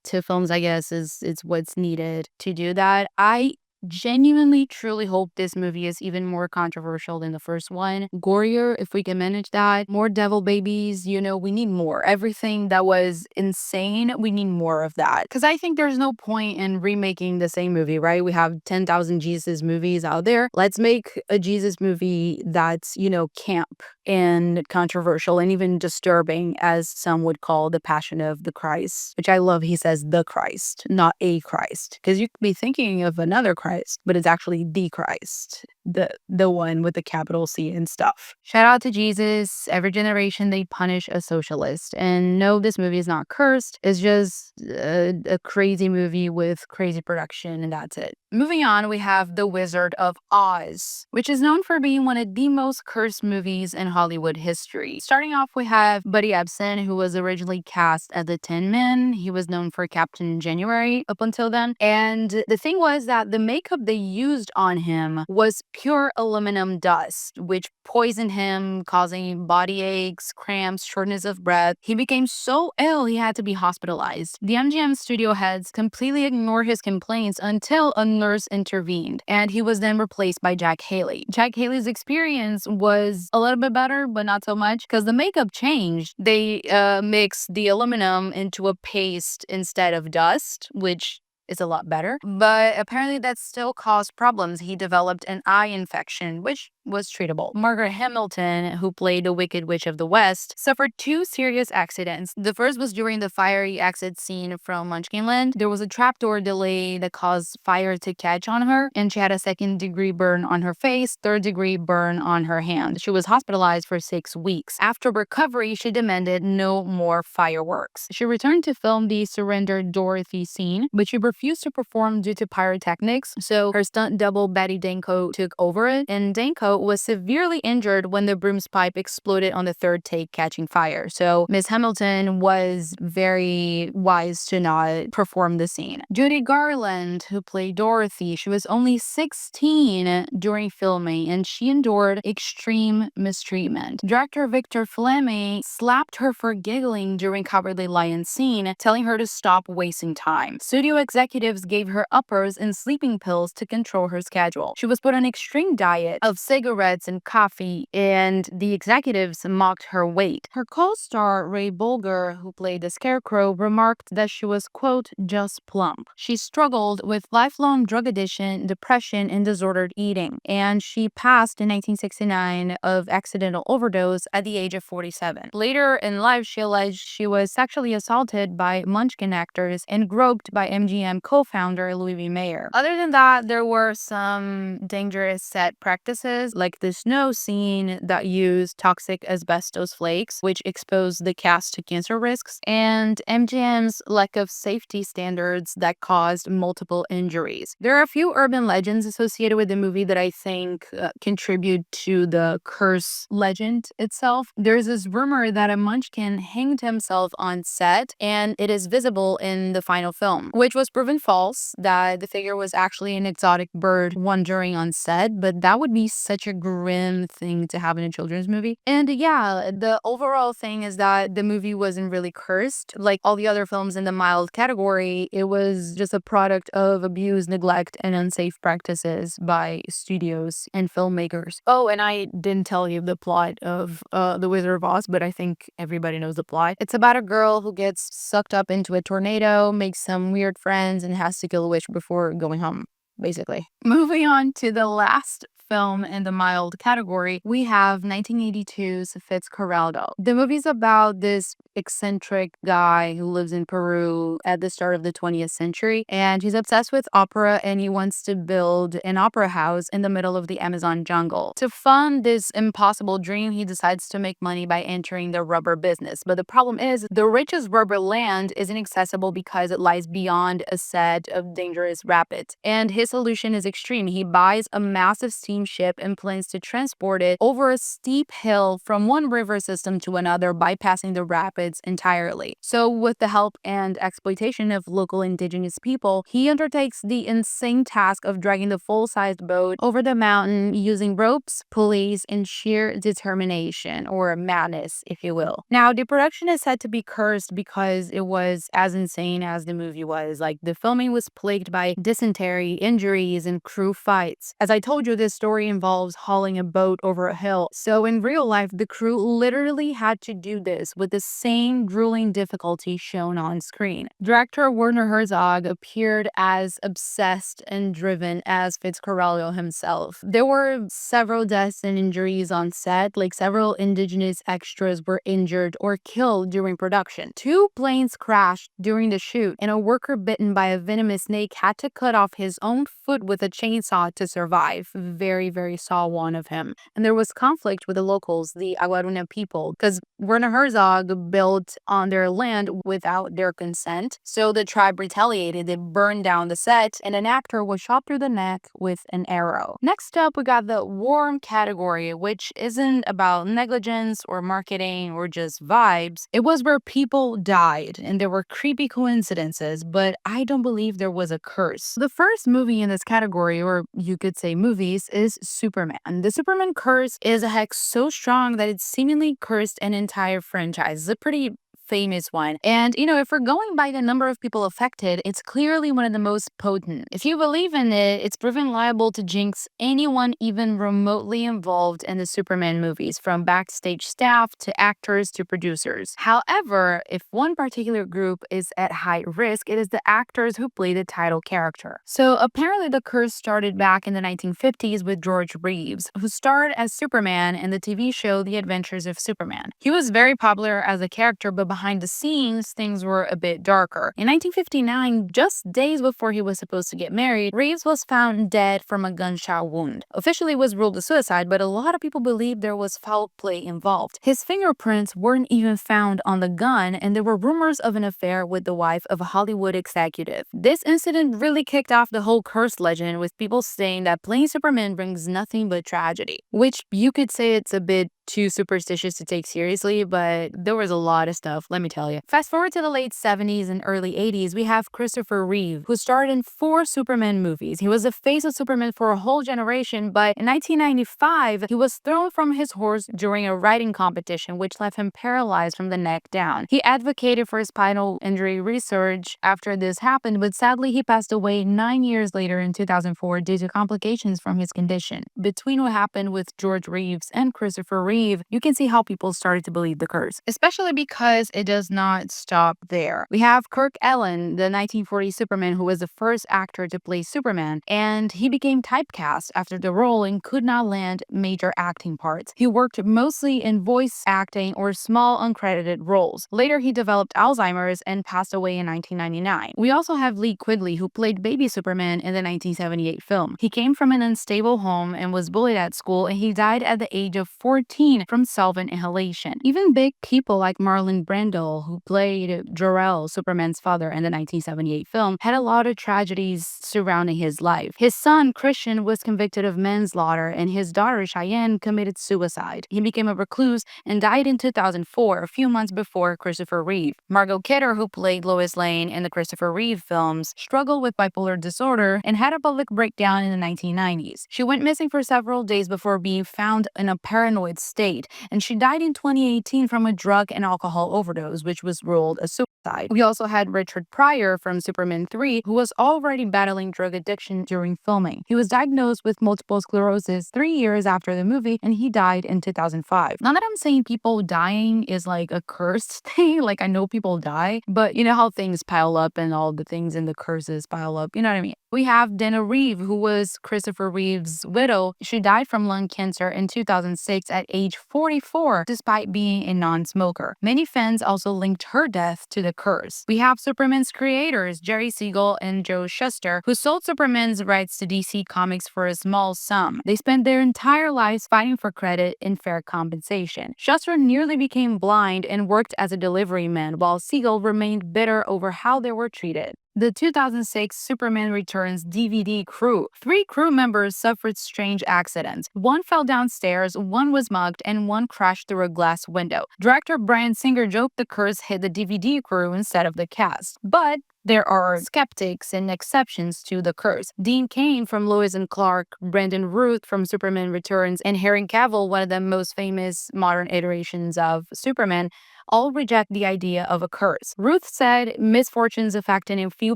two films, I guess, is what's needed to do that. I genuinely truly hope this movie is even more controversial than the first one. Gorier, if we can manage that. More devil babies, we need more. Everything that was insane, we need more of that. Because I think there's no point in remaking the same movie, right? We have 10,000 Jesus movies out there. Let's make a Jesus movie that's, camp and controversial and even disturbing, as some would call The Passion of the Christ, which I love. He says the Christ, not a Christ, because you could be thinking of another Christ, but it's actually the Christ, the one with the capital C and stuff. Shout out to Jesus. Every generation they punish a socialist. And no, this movie is not cursed. It's just a crazy movie with crazy production, and that's it. Moving on, we have The Wizard of Oz, which is known for being one of the most cursed movies in Hollywood history. Starting off, we have Buddy Ebsen, who was originally cast as the Tin Man. He was known for Captain January up until then. And the thing was that the makeup they used on him was pure aluminum dust, which poisoned him, causing body aches, cramps, shortness of breath. He became so ill he had to be hospitalized. The MGM studio heads completely ignored his complaints until a nurse intervened, and he was then replaced by Jack Haley. Jack Haley's experience was a little bit better, but not so much, because the makeup changed. They mixed the aluminum into a paste instead of dust, which is a lot better. But apparently that still caused problems. He developed an eye infection, which was treatable. Margaret Hamilton, who played the Wicked Witch of the West, suffered two serious accidents. The first was during the fiery exit scene from Munchkinland. There was a trapdoor delay that caused fire to catch on her, and she had a second-degree burn on her face, third-degree burn on her hand. She was hospitalized for 6 weeks. After recovery, she demanded no more fireworks. She returned to film the surrendered Dorothy scene, but she refused to perform due to pyrotechnics, so her stunt double Betty Danko took over it, and Danko was severely injured when the broom's pipe exploded on the third take, catching fire. So Miss Hamilton was very wise to not perform the scene. Judy Garland, who played Dorothy, she was only 16 during filming, and she endured extreme mistreatment. Director Victor Fleming slapped her for giggling during Cowardly Lion scene, telling her to stop wasting time. Studio executives gave her uppers and sleeping pills to control her schedule. She was put on an extreme diet of cigarettes and coffee, and the executives mocked her weight. Her co-star Ray Bolger, who played the Scarecrow, remarked that she was, quote, just plump. She struggled with lifelong drug addiction, depression, and disordered eating, and she passed in 1969 of accidental overdose at the age of 47. Later in life, she alleged she was sexually assaulted by Munchkin actors and groped by MGM co-founder Louis B. Mayer. Other than that, there were some dangerous set practices, like the snow scene that used toxic asbestos flakes, which exposed the cast to cancer risks, and MGM's lack of safety standards that caused multiple injuries. There are a few urban legends associated with the movie that I think contribute to the curse legend itself. There's this rumor that a Munchkin hanged himself on set, and it is visible in the final film, which was proven false, that the figure was actually an exotic bird wandering on set, but that would be such such a grim thing to have in a children's movie. And yeah, the overall thing is that the movie wasn't really cursed. Like all the other films in the mild category, it was just a product of abuse, neglect, and unsafe practices by studios and filmmakers. Oh, and I didn't tell you the plot of The Wizard of Oz, but I think everybody knows the plot. It's about a girl who gets sucked up into a tornado, makes some weird friends, and has to kill a witch before going home, basically. Moving on to the last film in the mild category, we have 1982's Fitzcarraldo. The movie's about this eccentric guy who lives in Peru at the start of the 20th century, and he's obsessed with opera and he wants to build an opera house in the middle of the Amazon jungle. To fund this impossible dream, he decides to make money by entering the rubber business. But the problem is, the richest rubber land is inaccessible because it lies beyond a set of dangerous rapids. And his solution is extreme. He buys a massive steamship and plans to transport it over a steep hill from one river system to another, bypassing the rapids entirely. So with the help and exploitation of local indigenous people, he undertakes the insane task of dragging the full-sized boat over the mountain using ropes, pulleys, and sheer determination, or madness, if you will. Now, the production is said to be cursed because it was as insane as the movie was. Like, the filming was plagued by dysentery, injuries, and crew fights. As I told you, this story involves hauling a boat over a hill. So in real life, the crew literally had to do this with the same grueling difficulty shown on screen. Director Werner Herzog appeared as obsessed and driven as Fitzcarraldo himself. There were several deaths and injuries on set, like several indigenous extras were injured or killed during production. 2 planes crashed during the shoot, and a worker bitten by a venomous snake had to cut off his own foot with a chainsaw to survive. Very saw one of him. And there was conflict with the locals, the Aguaruna people, because Werner Herzog built on their land without their consent. So the tribe retaliated. They burned down the set, and an actor was shot through the neck with an arrow. Next up, we got the warm category, which isn't about negligence or marketing or just vibes. It was where people died, and there were creepy coincidences, but I don't believe there was a curse. The first movie in this category, or you could say movies, is Superman. The Superman curse is a hex so strong that it seemingly cursed an entire franchise. It's a pretty famous one. And, if we're going by the number of people affected, it's clearly one of the most potent. If you believe in it, it's proven liable to jinx anyone even remotely involved in the Superman movies, from backstage staff to actors to producers. However, if one particular group is at high risk, it is the actors who play the title character. So apparently the curse started back in the 1950s with George Reeves, who starred as Superman in the TV show The Adventures of Superman. He was very popular as a character, but behind the scenes, things were a bit darker. In 1959, just days before he was supposed to get married, Reeves was found dead from a gunshot wound. Officially, it was ruled a suicide, but a lot of people believe there was foul play involved. His fingerprints weren't even found on the gun, and there were rumors of an affair with the wife of a Hollywood executive. This incident really kicked off the whole curse legend, with people saying that playing Superman brings nothing but tragedy, which you could say it's a bit too superstitious to take seriously, but there was a lot of stuff, let me tell you. Fast forward to the late 70s and early 80s, we have Christopher Reeve, who starred in 4 Superman movies. He was the face of Superman for a whole generation, but in 1995, he was thrown from his horse during a riding competition, which left him paralyzed from the neck down. He advocated for spinal injury research after this happened, but sadly, he passed away 9 years later in 2004 due to complications from his condition. Between what happened with George Reeves and Christopher Reeve, you can see how people started to believe the curse, especially because it does not stop there. We have Kirk Allen, the 1940 Superman, who was the first actor to play Superman, and he became typecast after the role and could not land major acting parts. He worked mostly in voice acting or small uncredited roles. Later, he developed Alzheimer's and passed away in 1999. We also have Lee Quigley, who played Baby Superman in the 1978 film. He came from an unstable home and was bullied at school, and he died at the age of 14 2014 from solvent inhalation. Even big people like Marlon Brando, who played Jor-El, Superman's father in the 1978 film, had a lot of tragedies surrounding his life. His son, Christian, was convicted of manslaughter, and his daughter, Cheyenne, committed suicide. He became a recluse and died in 2004, a few months before Christopher Reeve. Margot Kidder, who played Lois Lane in the Christopher Reeve films, struggled with bipolar disorder and had a public breakdown in the 1990s. She went missing for several days before being found in a paranoid state, and she died in 2018 from a drug and alcohol overdose, which was ruled a suicide. We also had Richard Pryor from Superman 3, who was already battling drug addiction during filming. He was diagnosed with multiple sclerosis 3 years after the movie, and he died in 2005. Not that I'm saying people dying is like a cursed thing, like I know people die, but you know how things pile up and all the things in the curses pile up, you know what I mean? We have Dana Reeve, who was Christopher Reeve's widow. She died from lung cancer in 2006 at age 44, despite being a non-smoker. Many fans also linked her death to the curse. We have Superman's creators, Jerry Siegel and Joe Shuster, who sold Superman's rights to DC Comics for a small sum. They spent their entire lives fighting for credit and fair compensation. Shuster nearly became blind and worked as a delivery man, while Siegel remained bitter over how they were treated. The 2006 Superman Returns DVD crew. 3 crew members suffered strange accidents. One fell downstairs, one was mugged, and one crashed through a glass window. Director Bryan Singer joked the curse hit the DVD crew instead of the cast. But there are skeptics and exceptions to the curse. Dean Cain from Lois and Clark, Brandon Routh from Superman Returns, and Henry Cavill, one of the most famous modern iterations of Superman, all reject the idea of a curse. Ruth said misfortunes affecting a few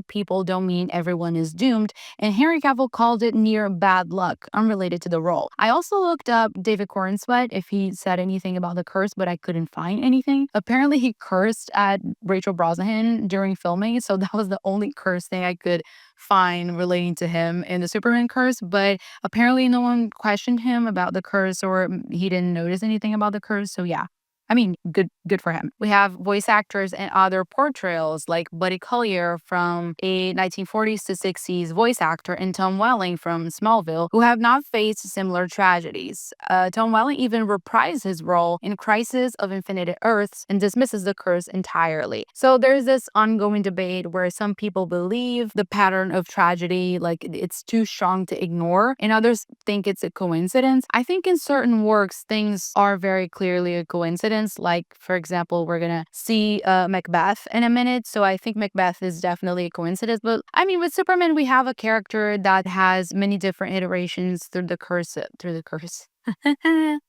people don't mean everyone is doomed, and Henry Cavill called it near bad luck, unrelated to the role. I also looked up David Cornsweet if he said anything about the curse, but I couldn't find anything. Apparently he cursed at Rachel Brosnahan during filming, so that was the only curse thing I could find relating to him in the Superman curse, but apparently no one questioned him about the curse or he didn't notice anything about the curse, so yeah. I mean, good for him. We have voice actors and other portrayals like Buddy Collier from a 1940s to 60s voice actor and Tom Welling from Smallville, who have not faced similar tragedies. Tom Welling even reprised his role in Crisis of Infinite Earths and dismisses the curse entirely. So there's this ongoing debate where some people believe the pattern of tragedy, like it's too strong to ignore, and others think it's a coincidence. I think in certain works, things are very clearly a coincidence. Like, for example, we're gonna see Macbeth in a minute, so I think Macbeth is definitely a coincidence. But I mean, with Superman, we have a character that has many different iterations through the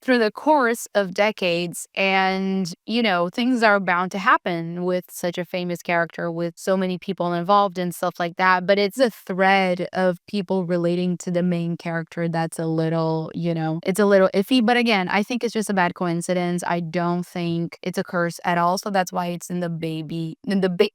through the course of decades, and you know, things are bound to happen with such a famous character with so many people involved and stuff like that. But it's a thread of people relating to the main character that's a little, you know, it's a little iffy. But again, I think it's just a bad coincidence. I don't think it's a curse at all, so that's why it's in the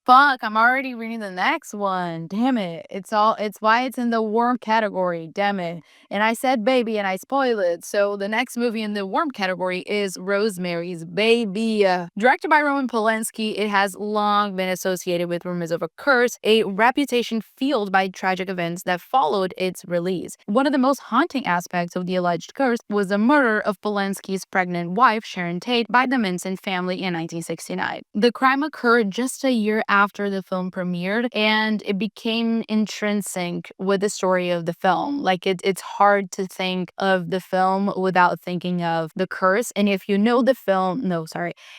Fuck, I'm already reading the next one. Damn it. It's why it's in the worm category. Damn it. And I said baby and I spoil it. So the next movie in the worm category is Rosemary's Baby. Directed by Roman Polanski, it has long been associated with rumors of a curse, a reputation fueled by tragic events that followed its release. One of the most haunting aspects of the alleged curse was the murder of Polanski's pregnant wife, Sharon Tate, by the Manson family in 1969. The crime occurred just a year after the film premiered, and it became intrinsic with the story of the film. Like it's hard to think of the film without thinking of the curse. And if you know the film,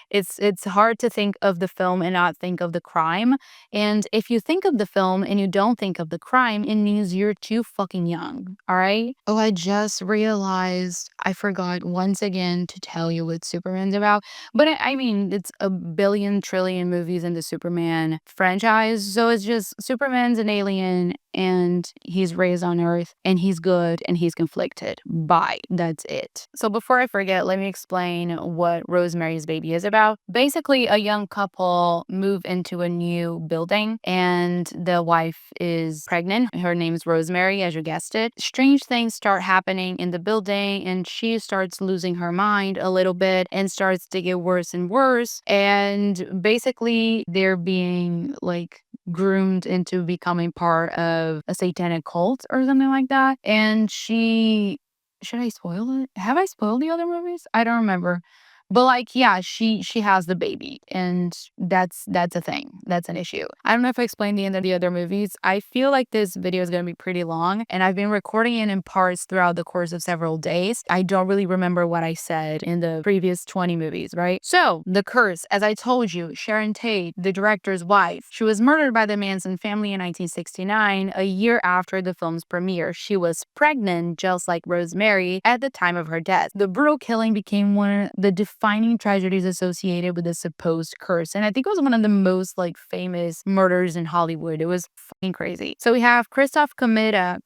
it's hard to think of the film and not think of the crime. And if you think of the film and you don't think of the crime, it means you're too fucking young. All right. Oh, I just realized I forgot once again to tell you what Superman's about. But I mean, it's a billion trillion movies in the Superman franchise. So it's just Superman's an alien and he's raised on Earth and he's good and he's conflicted. Bye. That's it. So before I forget, let me explain what Rosemary's Baby is about. Basically, a young couple move into a new building and the wife is pregnant. Her name's Rosemary, as you guessed it. Strange things start happening in the building and she starts losing her mind a little bit and starts to get worse and worse. And basically, they're being like groomed into becoming part of a satanic cult or something like that. And she should I spoil it? Have I spoiled the other movies? I don't remember. But like, yeah, she has the baby, and that's a thing. That's an issue. I don't know if I explained the end of the other movies. I feel like this video is gonna be pretty long, and I've been recording it in parts throughout the course of several days. I don't really remember what I said in the previous 20 movies, right? So the curse, as I told you, Sharon Tate, the director's wife, she was murdered by the Manson family in 1969, a year after the film's premiere. She was pregnant, just like Rosemary, at the time of her death. The brutal killing became one of the defining tragedies associated with the supposed curse. And I think it was one of the most like famous murders in Hollywood. It was fucking crazy. So we have Christoph Komeda.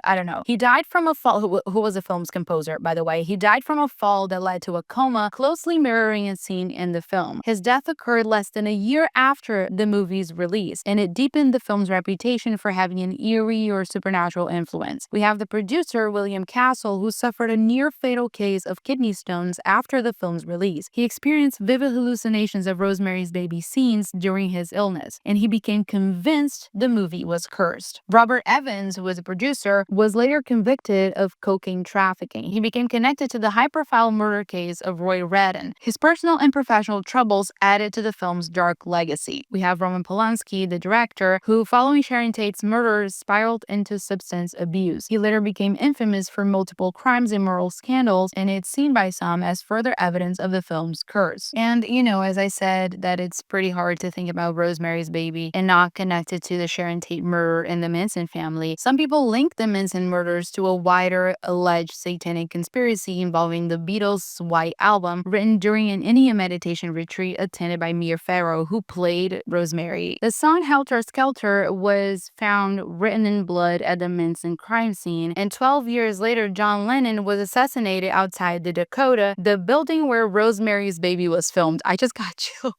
I don't know. He died from a fall, who was the film's composer, by the way. He died from a fall that led to a coma, closely mirroring a scene in the film. His death occurred less than a year after the movie's release, and it deepened the film's reputation for having an eerie or supernatural influence. We have the producer, William Castle, who suffered a near-fatal case of kidney stones after the film's release. He experienced vivid hallucinations of Rosemary's Baby scenes during his illness, and he became convinced the movie was cursed. Robert Evans, who was a producer, was later convicted of cocaine trafficking. He became connected to the high-profile murder case of Roy Redden. His personal and professional troubles added to the film's dark legacy. We have Roman Polanski, the director, who, following Sharon Tate's murder, spiraled into substance abuse. He later became infamous for multiple crimes and moral scandals, and it's seen by some as further evidence of the film's curse. And, you know, as I said, that it's pretty hard to think about Rosemary's Baby and not connect it to the Sharon Tate murder in the Manson family. Some people link the Manson murders to a wider alleged satanic conspiracy involving the Beatles' White Album, written during an Indian meditation retreat attended by Mia Farrow, who played Rosemary. The song Helter Skelter was found written in blood at the Manson crime scene, and 12 years later, John Lennon was assassinated outside the Dakota, the building where Rosemary's Baby was filmed. I just got chills.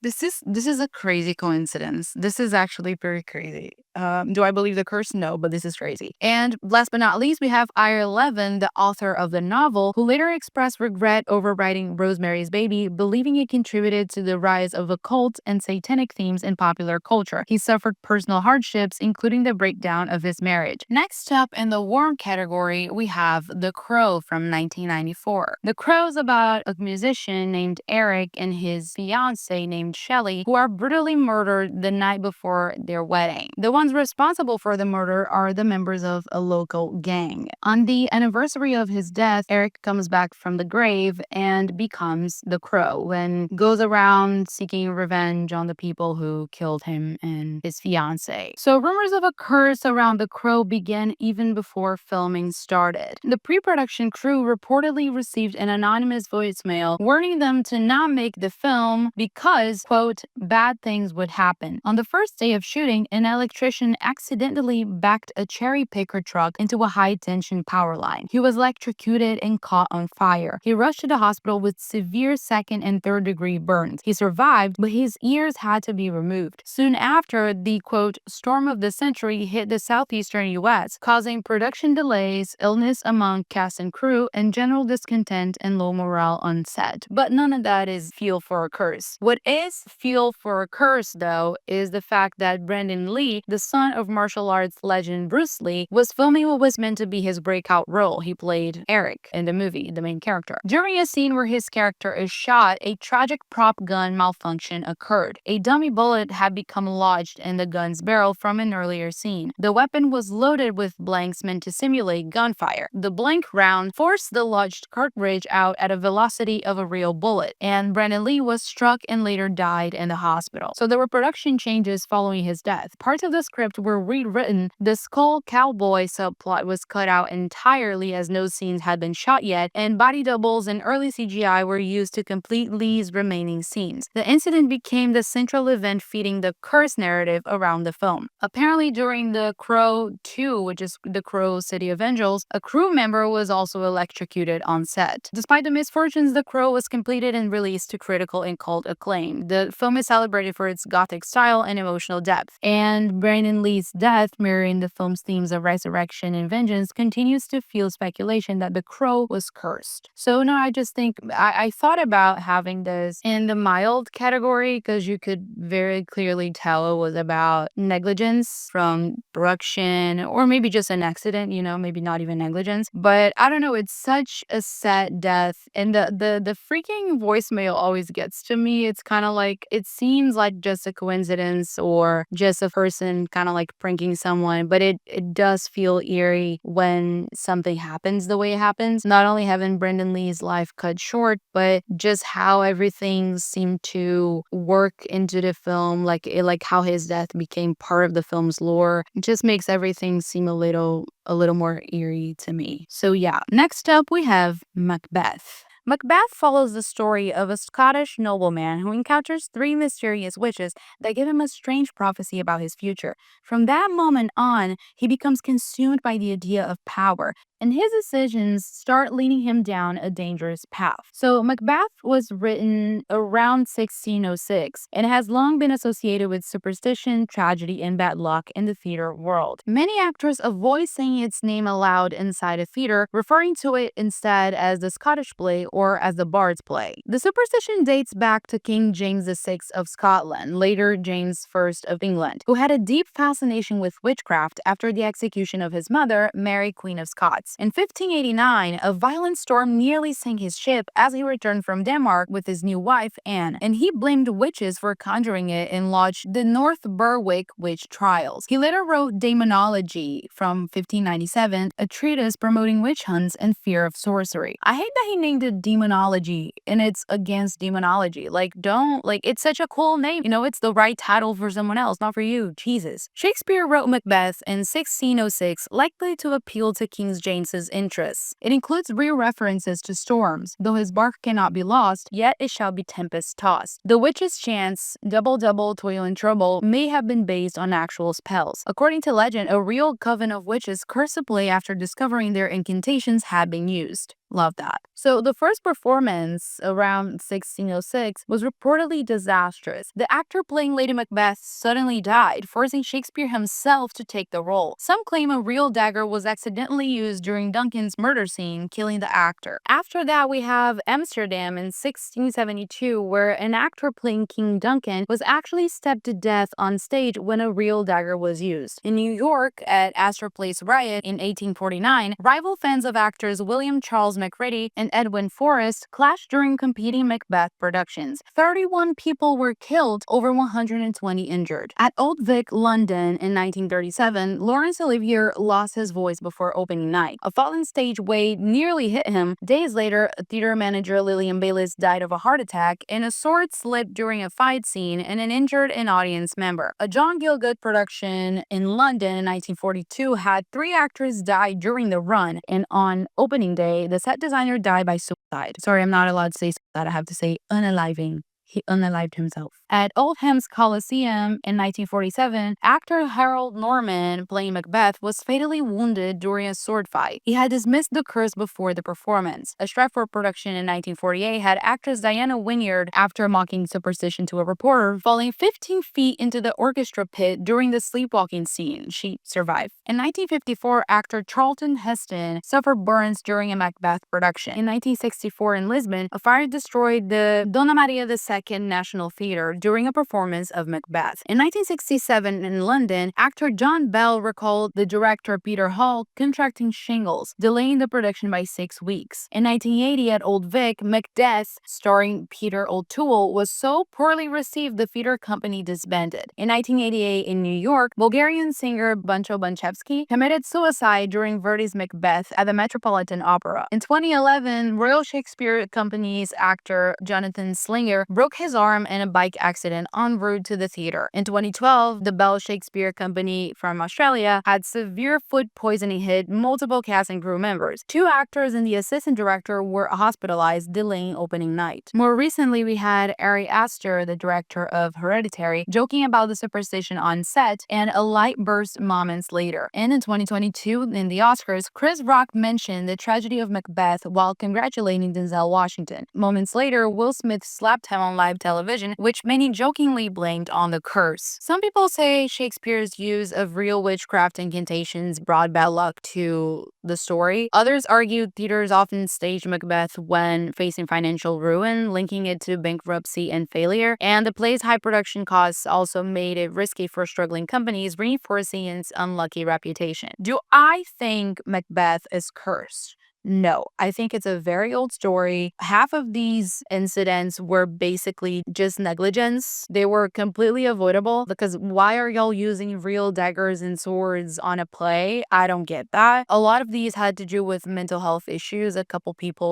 This is a crazy coincidence. This is actually very crazy. Do I believe the curse? No, but this is crazy. And last but not least, we have Ira Levin, the author of the novel, who later expressed regret over writing Rosemary's Baby, believing it contributed to the rise of occult and satanic themes in popular culture. He suffered personal hardships, including the breakdown of his marriage. Next up in the warm category, we have The Crow from 1994. The Crow is about a musician named Eric and his fiancée named Shelley, who are brutally murdered the night before their wedding. The ones responsible for the murder are the members of a local gang. On the anniversary of his death, Eric comes back from the grave and becomes the Crow and goes around seeking revenge on the people who killed him and his fiancée. So rumors of a curse around the Crow began even before filming started. The pre-production crew reportedly received an anonymous voicemail warning them to not make the film because, quote, bad things would happen. On the first day of shooting, an electrician accidentally backed a cherry picker truck into a high-tension power line. He was electrocuted and caught on fire. He rushed to the hospital with severe second and third degree burns. He survived, but his ears had to be removed. Soon after, the, quote, storm of the century hit the southeastern U.S., causing production delays, illness among cast and crew, and general discontent and low morale on set. But none of that is fuel for a curse. What is fuel for a curse, though, is the fact that Brandon Lee, the son of martial arts legend Bruce Lee, was filming what was meant to be his breakout role. He played Eric in the movie, the main character. During a scene where his character is shot, a tragic prop gun malfunction occurred. A dummy bullet had become lodged in the gun's barrel from an earlier scene. The weapon was loaded with blanks meant to simulate gunfire. The blank round forced the lodged cartridge out at a velocity of a real bullet, and Brandon Lee was struck and later died in the hospital. So there were production changes following his death. Parts of the script were rewritten. The skull cowboy subplot was cut out entirely as no scenes had been shot yet, and body doubles and early CGI were used to complete Lee's remaining scenes. The incident became the central event feeding the curse narrative around the film. Apparently during The Crow 2, which is The Crow City of Angels, a crew member was also electrocuted on set. Despite the misfortunes, The Crow was completed and released to critical and cult acclaim. The film is celebrated for its gothic style and emotional depth, and Brandon Lee's death, mirroring the film's themes of resurrection and vengeance, continues to fuel speculation that the crow was cursed. So no, I just think I thought about having this in the mild category because you could very clearly tell it was about negligence from production or maybe just an accident, maybe not even negligence. But I don't know, it's such a sad death. And the freaking voicemail always gets to me. It's kind of like, it seems like just a coincidence or just a person kind of like pranking someone, but it does feel eerie when something happens the way it happens. Not only having Brendan Lee's life cut short, but just how everything seemed to work into the film, like how his death became part of the film's lore. It just makes everything seem a little more eerie to me. So yeah, next up we have Macbeth. Macbeth follows the story of a Scottish nobleman who encounters three mysterious witches that give him a strange prophecy about his future. From that moment on, he becomes consumed by the idea of power, and his decisions start leading him down a dangerous path. So Macbeth was written around 1606 and has long been associated with superstition, tragedy, and bad luck in the theater world. Many actors avoid saying its name aloud inside a theater, referring to it instead as the Scottish play or as the Bard's play. The superstition dates back to King James VI of Scotland, later James I of England, who had a deep fascination with witchcraft after the execution of his mother, Mary, Queen of Scots. In 1589, a violent storm nearly sank his ship as he returned from Denmark with his new wife, Anne, and he blamed witches for conjuring it and lodged the North Berwick witch trials. He later wrote Demonology from 1597, a treatise promoting witch hunts and fear of sorcery. I hate that he named it Demonology and it's against demonology. It's such a cool name. It's the right title for someone else, not for you. Jesus. Shakespeare wrote Macbeth in 1606, likely to appeal to King James's interests. It includes real references to storms, though his bark cannot be lost, yet it shall be tempest-tossed. The witch's chants, double double, toil and trouble, may have been based on actual spells. According to legend, a real coven of witches cursed the play after discovering their incantations had been used. Love that. So the first performance around 1606 was reportedly disastrous. The actor playing Lady Macbeth suddenly died, forcing Shakespeare himself to take the role. Some claim a real dagger was accidentally used during Duncan's murder scene, killing the actor. After that, we have Amsterdam in 1672, where an actor playing King Duncan was actually stabbed to death on stage when a real dagger was used. In New York, at Astor Place Riot in 1849, rival fans of actors William Charles McReady and Edwin Forrest clashed during competing Macbeth productions. 31 people were killed, over 120 injured. At Old Vic, London in 1937, Laurence Olivier lost his voice before opening night. A fallen stage weight nearly hit him. Days later, theater manager Lillian Bayliss died of a heart attack, and a sword slipped during a fight scene and an injured an audience member. A John Gielgud production in London in 1942 had 3 actors die during the run, and on opening day, the set designer died by suicide. Sorry, I'm not allowed to say that. I have to say unaliving. He unalived himself. At Oldham's Coliseum in 1947, actor Harold Norman, playing Macbeth, was fatally wounded during a sword fight. He had dismissed the curse before the performance. A Stratford production in 1948 had actress Diana Wynyard, after mocking superstition to a reporter, falling 15 feet into the orchestra pit during the sleepwalking scene. She survived. In 1954, actor Charlton Heston suffered burns during a Macbeth production. In 1964 in Lisbon, a fire destroyed the Dona Maria II National Theatre during a performance of Macbeth. In 1967 in London, actor John Bell recalled the director Peter Hall contracting shingles, delaying the production by 6 weeks. In 1980 at Old Vic, Macbeth, starring Peter O'Toole, was so poorly received the theater company disbanded. In 1988 in New York, Bulgarian singer Buncho Bunchevsky committed suicide during Verdi's Macbeth at the Metropolitan Opera. In 2011, Royal Shakespeare Company's actor Jonathan Slinger broke his arm in a bike accident en route to the theater. In 2012, the Bell Shakespeare Company from Australia had severe food poisoning hit multiple cast and crew members. 2 actors and the assistant director were hospitalized, delaying opening night. More recently, we had Ari Aster, the director of Hereditary, joking about the superstition on set, and a light burst moments later. And in 2022, in the Oscars, Chris Rock mentioned the tragedy of Macbeth while congratulating Denzel Washington. Moments later, Will Smith slapped him on live television, which many jokingly blamed on the curse. Some people say Shakespeare's use of real witchcraft incantations brought bad luck to the story. Others argued theaters often staged Macbeth when facing financial ruin, linking it to bankruptcy and failure. And the play's high production costs also made it risky for struggling companies, reinforcing its unlucky reputation. Do I think Macbeth is cursed? No, I think it's a very old story. Half of these incidents were basically just negligence. They were completely avoidable because why are y'all using real daggers and swords on a play? I don't get that. A lot of these had to do with mental health issues. A couple people,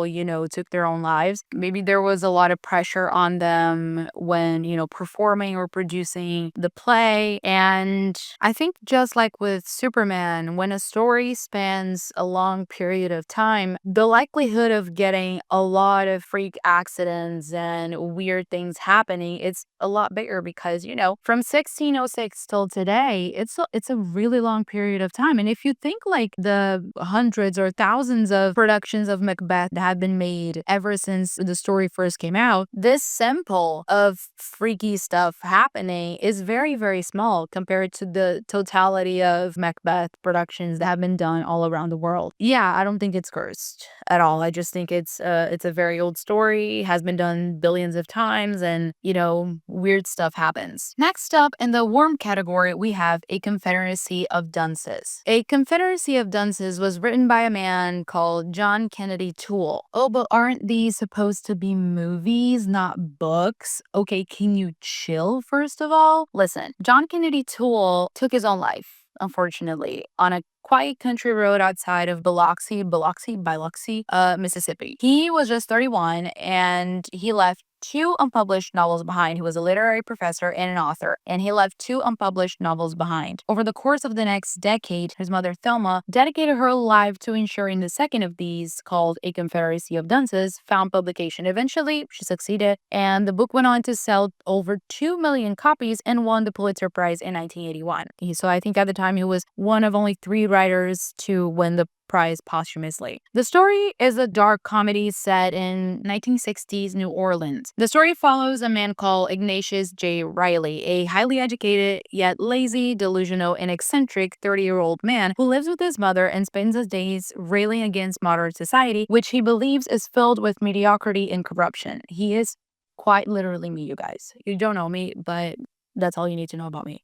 took their own lives. Maybe there was a lot of pressure on them when, performing or producing the play. And I think just like with Superman, when a story spans a long period of time, the likelihood of getting a lot of freak accidents and weird things happening, it's a lot bigger because, from 1606 till today, it's a really long period of time. And if you think like the hundreds or thousands of productions of Macbeth that have been made ever since the story first came out, this sample of freaky stuff happening is very, very small compared to the totality of Macbeth productions that have been done all around the world. Yeah, I don't think it's cursed at all. I just think it's a very old story, has been done billions of times, and weird stuff happens. Next up in the worm category, we have A Confederacy of Dunces. A Confederacy of Dunces was written by a man called John Kennedy Toole. Oh, but aren't these supposed to be movies, not books? Okay, can you chill first of all? Listen, John Kennedy Toole took his own life, unfortunately, on a quiet country road outside of Biloxi, Mississippi. He was just 31 and he left two unpublished novels behind. He was a literary professor and an author, and he left two unpublished novels behind. Over the course of the next decade, his mother Thelma dedicated her life to ensuring the second of these, called A Confederacy of Dunces, found publication. Eventually, she succeeded, and the book went on to sell over 2 million copies and won the Pulitzer Prize in 1981. So I think at the time he was one of only 3 writers to win the prize posthumously. The story is a dark comedy set in 1960s New Orleans. The story follows a man called Ignatius J. Riley, a highly educated yet lazy, delusional, and eccentric 30-year-old man who lives with his mother and spends his days railing against modern society, which he believes is filled with mediocrity and corruption. He is quite literally me, you guys. You don't know me, but that's all you need to know about me.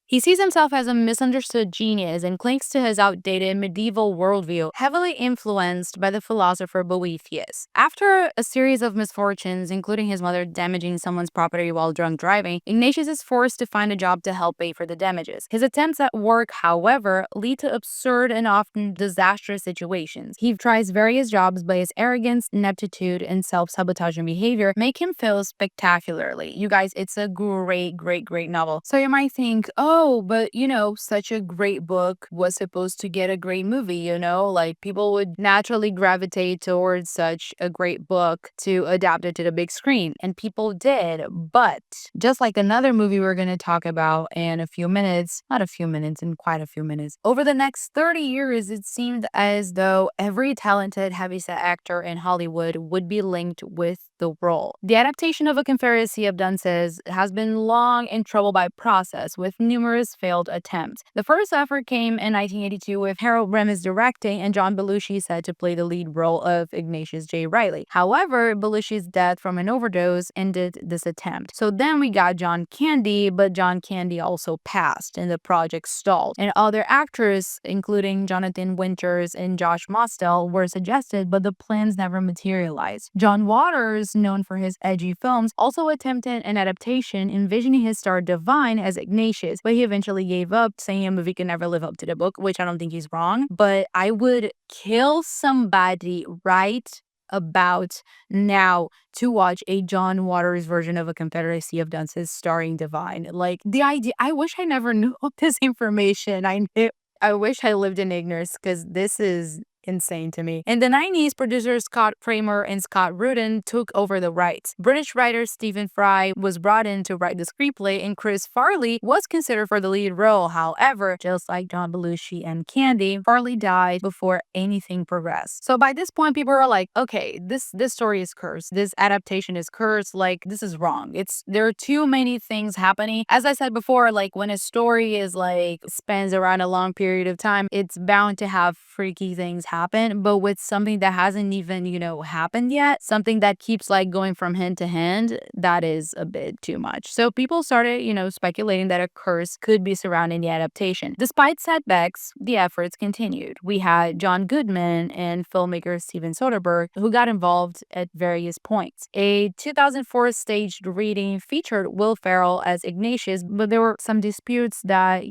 He sees himself as a misunderstood genius and clings to his outdated medieval worldview, heavily influenced by the philosopher Boethius. After a series of misfortunes, including his mother damaging someone's property while drunk driving, Ignatius is forced to find a job to help pay for the damages. His attempts at work, however, lead to absurd and often disastrous situations. He tries various jobs, but his arrogance, ineptitude, and self-sabotaging behavior make him fail spectacularly. You guys, it's a great, great, great novel. So you might think, oh, but such a great book was supposed to get a great movie, like people would naturally gravitate towards such a great book to adapt it to the big screen. And people did. But just like another movie we're going to talk about in a few minutes, not a few minutes, in quite a few minutes, over the next 30 years, it seemed as though every talented heavyset actor in Hollywood would be linked with the role. The adaptation of A Confederacy of Dunces has been long and troubled by process, with numerous failed attempts. The first effort came in 1982 with Harold Ramis directing and John Belushi said to play the lead role of Ignatius J. Riley. However, Belushi's death from an overdose ended this attempt. So then we got John Candy, but John Candy also passed and the project stalled. And other actors, including Jonathan Winters and Josh Mostel, were suggested, but the plans never materialized. John Waters, known for his edgy films, also attempted an adaptation, envisioning his star Divine as Ignatius, but he eventually gave up, saying a movie could never live up to the book, which I don't think he's wrong. But I would kill somebody right about now to watch a John Waters version of A Confederacy of Dunces starring Divine. Like, the idea, I wish I never knew this information. I wish I lived in ignorance, because this is insane to me. In the 90s, producers Scott Kramer and Scott Rudin took over the rights. British writer Stephen Fry was brought in to write the screenplay, and Chris Farley was considered for the lead role. However, just like John Belushi and Candy, Farley died before anything progressed. So by this point, people are like, okay, this story is cursed. This adaptation is cursed. Like, this is wrong. There are too many things happening. As I said before, like when a story is like spans around a long period of time, it's bound to have freaky things happen. But with something that hasn't even, happened yet, something that keeps like going from hand to hand, that is a bit too much. So people started, speculating that a curse could be surrounding the adaptation. Despite setbacks, the efforts continued. We had John Goodman and filmmaker Steven Soderbergh who got involved at various points. A 2004 staged reading featured Will Ferrell as Ignatius, but there were some disputes that,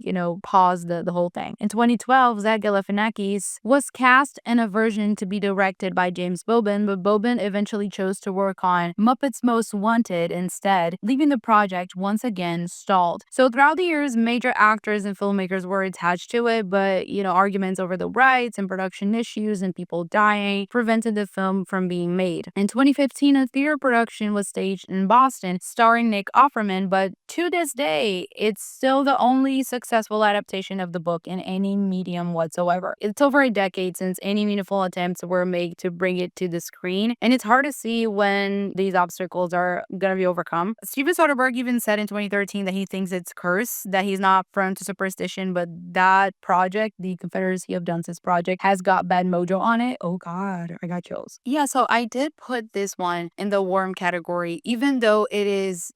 paused the whole thing. In 2012, Zach Galifianakis was cast in a version to be directed by James Bobin, but Bobin eventually chose to work on Muppets Most Wanted instead, leaving the project once again stalled. So throughout the years, major actors and filmmakers were attached to it, but, arguments over the rights and production issues and people dying prevented the film from being made. In 2015, a theater production was staged in Boston, starring Nick Offerman, but to this day, it's still the only successful adaptation of the book in any medium whatsoever. It's over a decade since any meaningful attempts were made to bring it to the screen, and it's hard to see when these obstacles are gonna be overcome. Steven Soderbergh even said in 2013 that he thinks it's cursed, that he's not prone to superstition, but that project, the Confederacy of Dunces project, has got bad mojo on it. Oh god, I got chills. Yeah, so I did put this one in the worm category, even though it is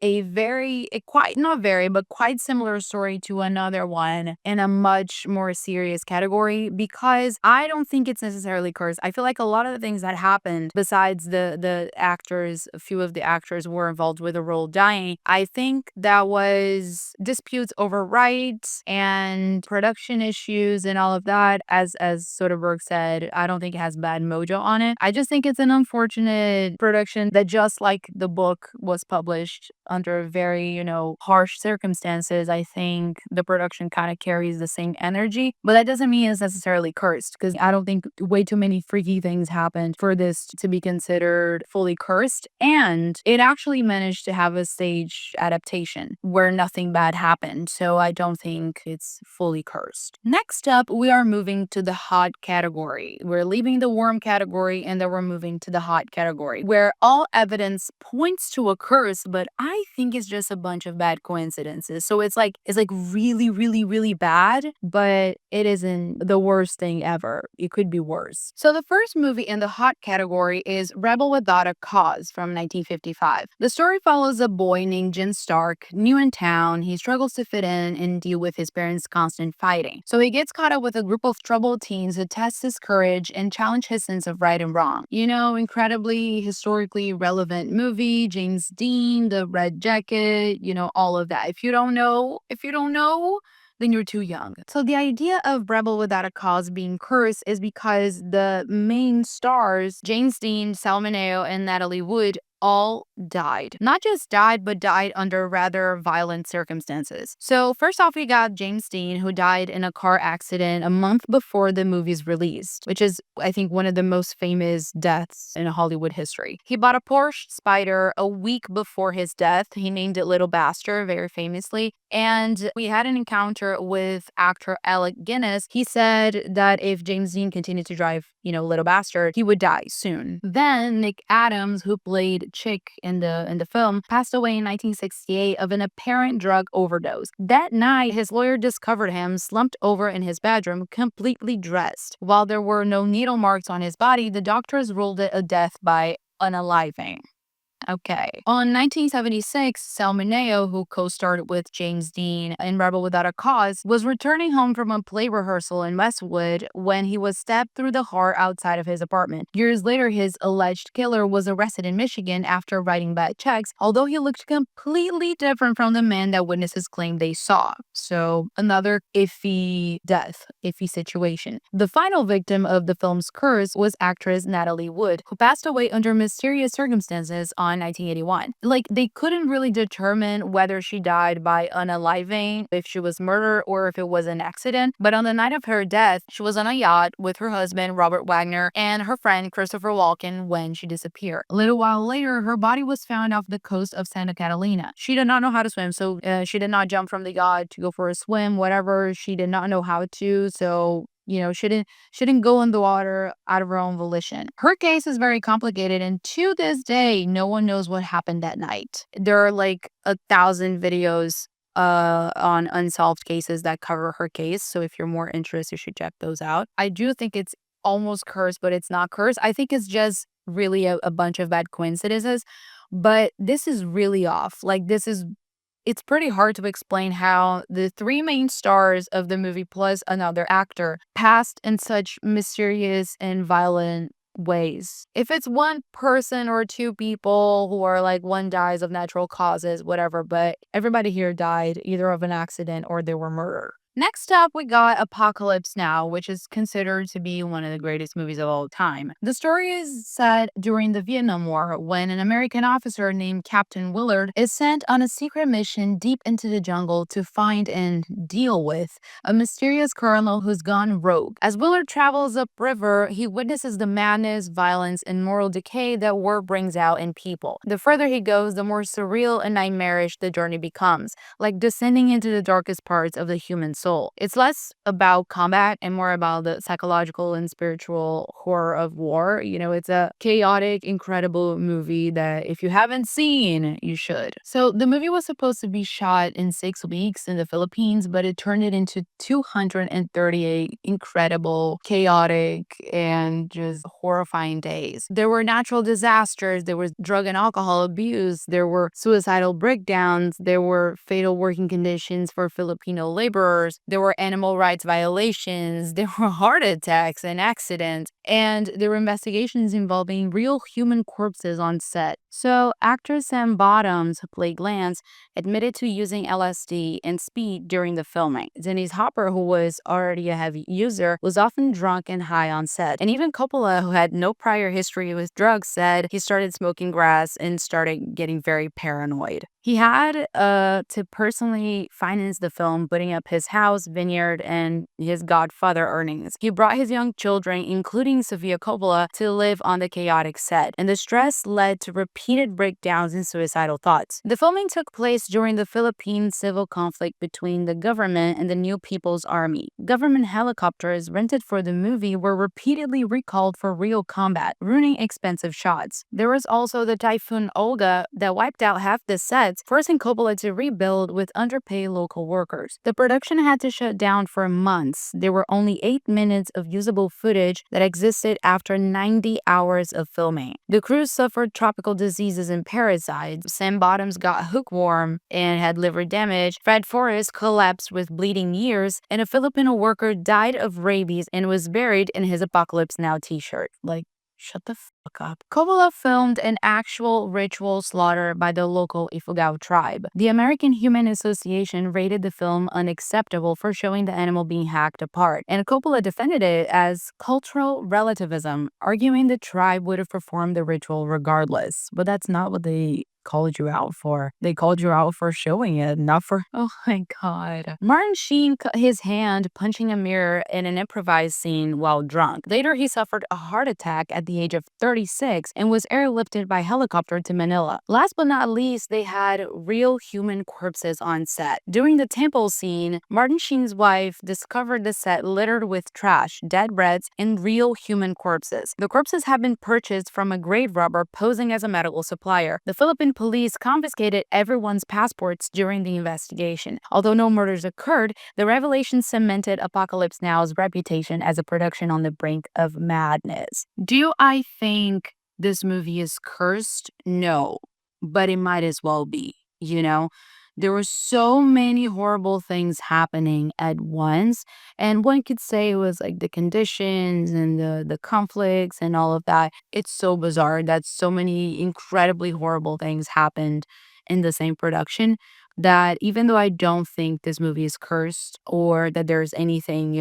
quite similar story to another one in a much more serious category, because I don't think it's necessarily cursed. I feel like a lot of the things that happened, besides the actors, a few of the actors were involved with the role dying, I think that was disputes over rights and production issues and all of that. As Soderbergh said, I don't think it has bad mojo on it. I just think it's an unfortunate production that, just like the book was published under very, harsh circumstances, I think the production kind of carries the same energy. But that doesn't mean it's necessarily cursed, because I don't think way too many freaky things happened for this to be considered fully cursed. And it actually managed to have a stage adaptation where nothing bad happened. So I don't think it's fully cursed. Next up, we are moving to the hot category. We're leaving the worm category and then we're moving to the hot category, where all evidence points to a curse, but I think it's just a bunch of bad coincidences. So it's like really, really, really bad, but it isn't the worst thing ever. It could be worse. So the first movie in the hot category is Rebel Without a Cause from 1955. The story follows a boy named Jin Stark, new in town. He struggles to fit in and deal with his parents' constant fighting. So he gets caught up with a group of troubled teens who test his courage and challenge his sense of right and wrong. Incredibly historically relevant movie, James Dean, the red jacket, all of that. If you don't know, then you're too young. So the idea of Rebel Without a Cause being cursed is because the main stars, James Dean, Salmoneo, and Natalie Wood, all died. Not just died, but died under rather violent circumstances. So first off, we got James Dean, who died in a car accident a month before the movie's release, which is, I think, one of the most famous deaths in Hollywood history. He bought a Porsche Spider a week before his death. He named it Little Bastard, very famously. And we had an encounter with actor Alec Guinness. He said that if James Dean continued to drive, Little Bastard, he would die soon. Then Nick Adams, who played Chick in the film, passed away in 1968 of an apparent drug overdose. That night, his lawyer discovered him slumped over in his bedroom, completely dressed. While there were no needle marks on his body, the doctors ruled it a death by unaliving. Okay. On 1976, Salmoneo, who co-starred with James Dean in Rebel Without a Cause, was returning home from a play rehearsal in Westwood when he was stabbed through the heart outside of his apartment. Years later, his alleged killer was arrested in Michigan after writing bad checks, although he looked completely different from the man that witnesses claimed they saw. So another iffy death, iffy situation. The final victim of the film's curse was actress Natalie Wood, who passed away under mysterious circumstances on July 1981. Like, they couldn't really determine whether she died by unaliving, if she was murdered, or if it was an accident. But on the night of her death, she was on a yacht with her husband, Robert Wagner, and her friend, Christopher Walken, when she disappeared. A little while later, her body was found off the coast of Santa Catalina. She did not know how to swim, so she did not jump from the yacht to go for a swim, whatever. She did not know how to, so she didn't go in the water out of her own volition. Her case is very complicated, and to this day, no one knows what happened that night. There are like 1,000 videos on unsolved cases that cover her case. So if you're more interested, you should check those out. I do think it's almost cursed, but it's not cursed. I think it's just really a bunch of bad coincidences. But this is really off. Like, it's pretty hard to explain how the three main stars of the movie plus another actor passed in such mysterious and violent ways. If it's one person or two people who are like, one dies of natural causes, whatever, but everybody here died either of an accident or they were murdered. Next up, we got Apocalypse Now, which is considered to be one of the greatest movies of all time. The story is set during the Vietnam War when an American officer named Captain Willard is sent on a secret mission deep into the jungle to find and deal with a mysterious colonel who's gone rogue. As Willard travels upriver, he witnesses the madness, violence, and moral decay that war brings out in people. The further he goes, the more surreal and nightmarish the journey becomes, like descending into the darkest parts of the human soul. It's less about combat and more about the psychological and spiritual horror of war. It's a chaotic, incredible movie that if you haven't seen, you should. So the movie was supposed to be shot in 6 weeks in the Philippines, but it turned it into 238 incredible, chaotic, and just horrifying days. There were natural disasters, there was drug and alcohol abuse, there were suicidal breakdowns, there were fatal working conditions for Filipino laborers, there were animal rights violations, there were heart attacks and accidents, and there were investigations involving real human corpses on set. So actor Sam Bottoms, who played Lance, admitted to using LSD and speed during the filming. Denise Hopper, who was already a heavy user, was often drunk and high on set. And even Coppola, who had no prior history with drugs, said he started smoking grass and started getting very paranoid. He had to personally finance the film, putting up his house, vineyard, and his godfather earnings. He brought his young children, including Sofia Coppola, to live on the chaotic set, and the stress led to repeated breakdowns and suicidal thoughts. The filming took place during the Philippine civil conflict between the government and the New People's Army. Government helicopters rented for the movie were repeatedly recalled for real combat, ruining expensive shots. There was also the Typhoon Olga that wiped out half the sets, forcing Coppola to rebuild with underpaid local workers. The production had to shut down for months. There were only 8 minutes of usable footage that existed after 90 hours of filming. The crew suffered tropical diseases and parasites. Sam Bottoms got hookworm and had liver damage. Fred Forrest collapsed with bleeding ears, and a Filipino worker died of rabies and was buried in his Apocalypse Now t-shirt. Like, shut the fuck up. Coppola filmed an actual ritual slaughter by the local Ifugao tribe. The American Humane Association rated the film unacceptable for showing the animal being hacked apart, and Coppola defended it as cultural relativism, arguing the tribe would have performed the ritual regardless. But that's not what they called you out for. They called you out for showing it, not for... Oh my god. Martin Sheen cut his hand punching a mirror in an improvised scene while drunk. Later, he suffered a heart attack at the age of 36 and was airlifted by helicopter to Manila. Last but not least, they had real human corpses on set. During the temple scene, Martin Sheen's wife discovered the set littered with trash, dead rats, and real human corpses. The corpses had been purchased from a grave robber posing as a medical supplier. The Philippine police confiscated everyone's passports during the investigation. Although no murders occurred, the revelation cemented Apocalypse Now's reputation as a production on the brink of madness. Do I think this movie is cursed? No, but it might as well be, There were so many horrible things happening at once, and one could say it was like the conditions and the conflicts and all of that. It's so bizarre that so many incredibly horrible things happened in the same production. that even though I don't think this movie is cursed or that there's anything,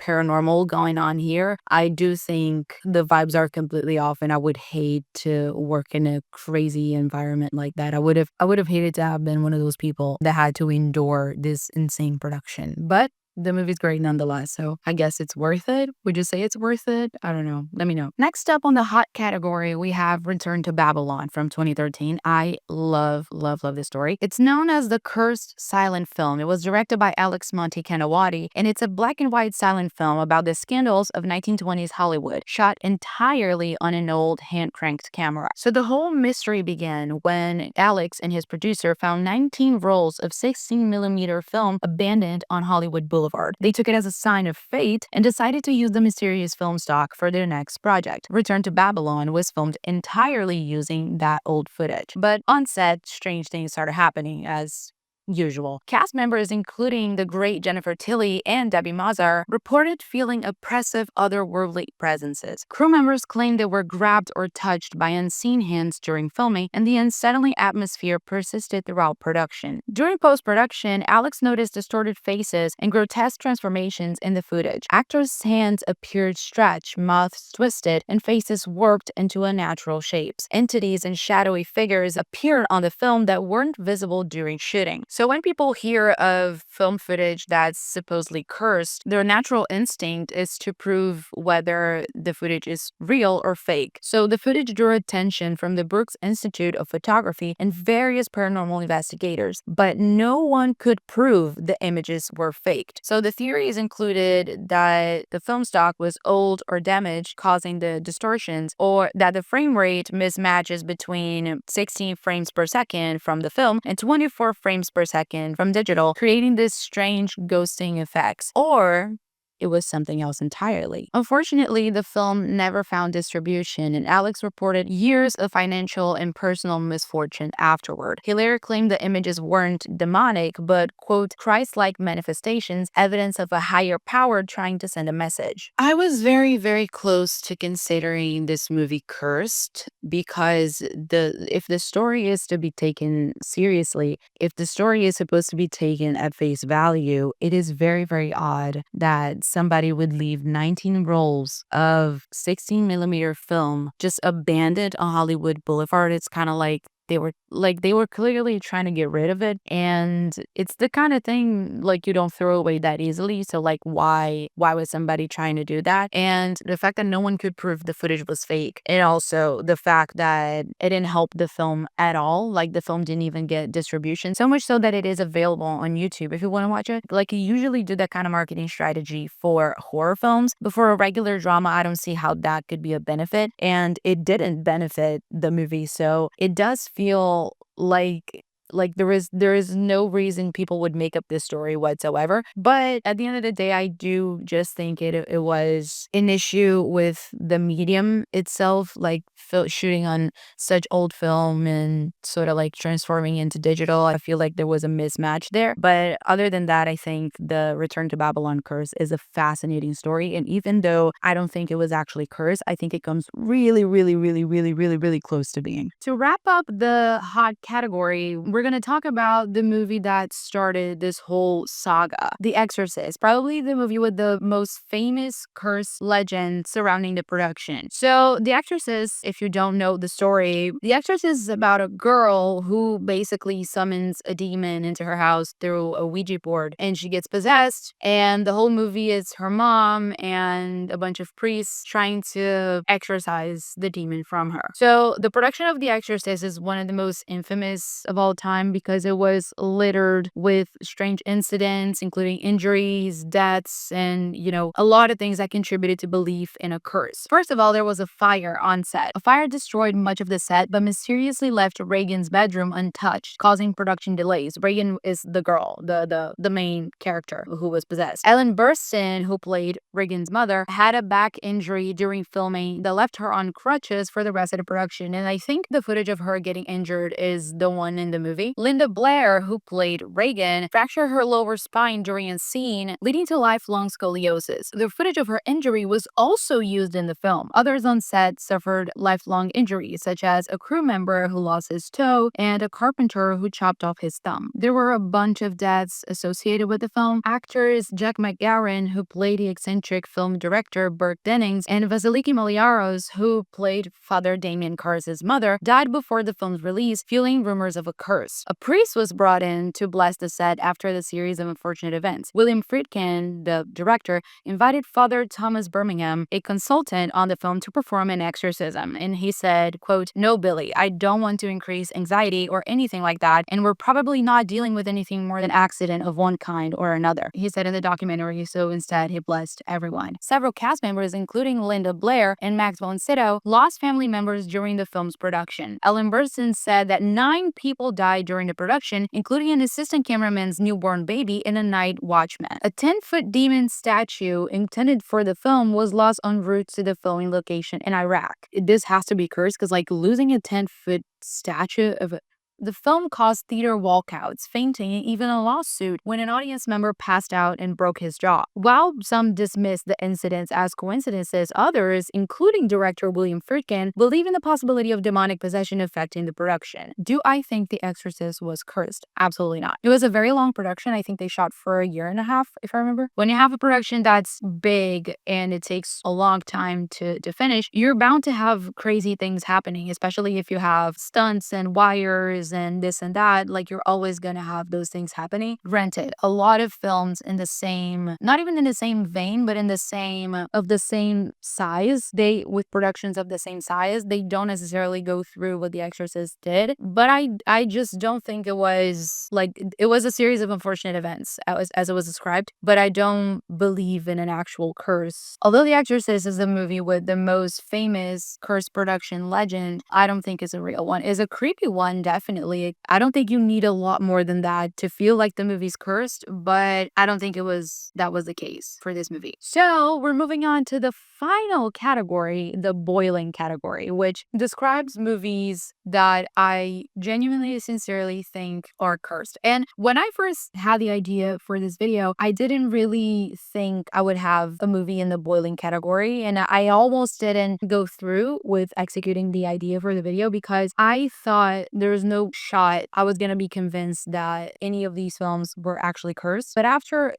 paranormal going on here, I do think the vibes are completely off and I would hate to work in a crazy environment like that. I would have hated to have been one of those people that had to endure this insane production. But the movie's great nonetheless, so I guess it's worth it. Would you say it's worth it? I don't know. Let me know. Next up on the hot category, we have Return to Babylon from 2013. I love, love, love this story. It's known as the Cursed Silent Film. It was directed by Alex Monte Kanawati, and it's a black and white silent film about the scandals of 1920s Hollywood, shot entirely on an old hand-cranked camera. So the whole mystery began when Alex and his producer found 19 rolls of 16mm film abandoned on Hollywood Boulevard. They took it as a sign of fate and decided to use the mysterious film stock for their next project. Return to Babylon was filmed entirely using that old footage. But on set, strange things started happening as usual. Cast members, including the great Jennifer Tilly and Debbie Mazar, reported feeling oppressive otherworldly presences. Crew members claimed they were grabbed or touched by unseen hands during filming, and the unsettling atmosphere persisted throughout production. During post-production, Alex noticed distorted faces and grotesque transformations in the footage. Actors' hands appeared stretched, mouths twisted, and faces warped into unnatural shapes. Entities and shadowy figures appeared on the film that weren't visible during shooting. So when people hear of film footage that's supposedly cursed, their natural instinct is to prove whether the footage is real or fake. So the footage drew attention from the Brooks Institute of Photography and various paranormal investigators, but no one could prove the images were faked. So the theories included that the film stock was old or damaged, causing the distortions, or that the frame rate mismatches between 16 frames per second from the film and 24 frames per second from digital, creating this strange ghosting effects. Or it was something else entirely. Unfortunately, the film never found distribution, and Alex reported years of financial and personal misfortune afterward. He later claimed the images weren't demonic, but, quote, Christ-like manifestations, evidence of a higher power trying to send a message. I was very, very close to considering this movie cursed because if the story is to be taken seriously, if the story is supposed to be taken at face value, it is very, very odd that somebody would leave 19 rolls of 16mm film just abandoned on Hollywood Boulevard. It's kind of like they were clearly trying to get rid of it, and it's the kind of thing you don't throw away that easily. So why was somebody trying to do that? And the fact that no one could prove the footage was fake, and also the fact that it didn't help the film at all. The film didn't even get distribution, so much so that it is available on YouTube if you want to watch it. You usually do that kind of marketing strategy for horror films, but for a regular drama, I don't see how that could be a benefit, and it didn't benefit the movie. So it does feel like there is no reason people would make up this story whatsoever. But at the end of the day, I do just think it was an issue with the medium itself, shooting on such old film and sort of transforming into digital. I feel like there was a mismatch there. But other than that, I think the Return to Babylon curse is a fascinating story. And even though I don't think it was actually cursed, I think it comes really, really, really, really, really, really close to being. To wrap up the hot category, we're going to talk about the movie that started this whole saga, The Exorcist, probably the movie with the most famous curse legend surrounding the production. So The Exorcist, if you don't know the story, The Exorcist is about a girl who basically summons a demon into her house through a Ouija board, and she gets possessed, and the whole movie is her mom and a bunch of priests trying to exorcise the demon from her. So the production of The Exorcist is one of the most infamous of all time because it was littered with strange incidents, including injuries, deaths, and, a lot of things that contributed to belief in a curse. First of all, there was a fire on set. A fire destroyed much of the set, but mysteriously left Reagan's bedroom untouched, causing production delays. Reagan is the girl, the main character who was possessed. Ellen Burstyn, who played Reagan's mother, had a back injury during filming that left her on crutches for the rest of the production. And I think the footage of her getting injured is the one in the movie movie. Linda Blair, who played Reagan, fractured her lower spine during a scene, leading to lifelong scoliosis. The footage of her injury was also used in the film. Others on set suffered lifelong injuries, such as a crew member who lost his toe and a carpenter who chopped off his thumb. There were a bunch of deaths associated with the film. Actors Jack McGarren, who played the eccentric film director Burke Dennings, and Vasiliki Maliaros, who played Father Damien Kars's mother, died before the film's release, fueling rumors of a curse. A priest was brought in to bless the set after the series of unfortunate events. William Friedkin, the director, invited Father Thomas Birmingham, a consultant on the film, to perform an exorcism, and he said, quote, "No, Billy, I don't want to increase anxiety or anything like that, and we're probably not dealing with anything more than accident of one kind or another," he said in the documentary, so instead he blessed everyone. Several cast members, including Linda Blair and Max von Sydow, lost family members during the film's production. Ellen Burstyn said that 9 people died during the production, including an assistant cameraman's newborn baby and a night watchman. A 10-foot demon statue intended for the film was lost en route to the filming location in Iraq. This has to be cursed, because like losing a 10-foot statue of a the film caused theater walkouts, fainting, and even a lawsuit when an audience member passed out and broke his jaw. While some dismissed the incidents as coincidences, others, including director William Friedkin, believe in the possibility of demonic possession affecting the production. Do I think The Exorcist was cursed? Absolutely not. It was a very long production. I think they shot for a year and a half, if I remember. When you have a production that's big and it takes a long time to finish, you're bound to have crazy things happening, especially if you have stunts and wires and this and that. Like, you're always gonna have those things happening. Granted, a lot of films in the same, not even in the same vein, but in the same size, with productions of the same size, they don't necessarily go through what The Exorcist did. But I just don't think it was like, it was a series of unfortunate events as it was described, but I don't believe in an actual curse. Although The Exorcist is the movie with the most famous curse production legend, I don't think it's a real one. It's a creepy one, definitely. I don't think you need a lot more than that to feel like the movie's cursed, but I don't think that was the case for this movie. So we're moving on to the final category, the boiling category, which describes movies that I genuinely, sincerely think are cursed. And when I first had the idea for this video, I didn't really think I would have a movie in the boiling category, and I almost didn't go through with executing the idea for the video because I thought there's no shot I was gonna be convinced that any of these films were actually cursed. But after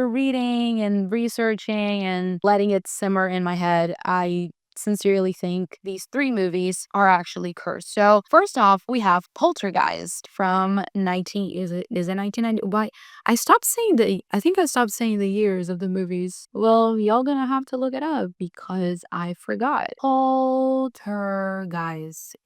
reading and researching and letting it simmer in my head, I sincerely think these 3 movies are actually cursed. So first off, we have Poltergeist from 1990? Why I think I stopped saying the years of the movies. Well, y'all gonna have to look it up because I forgot. Poltergeist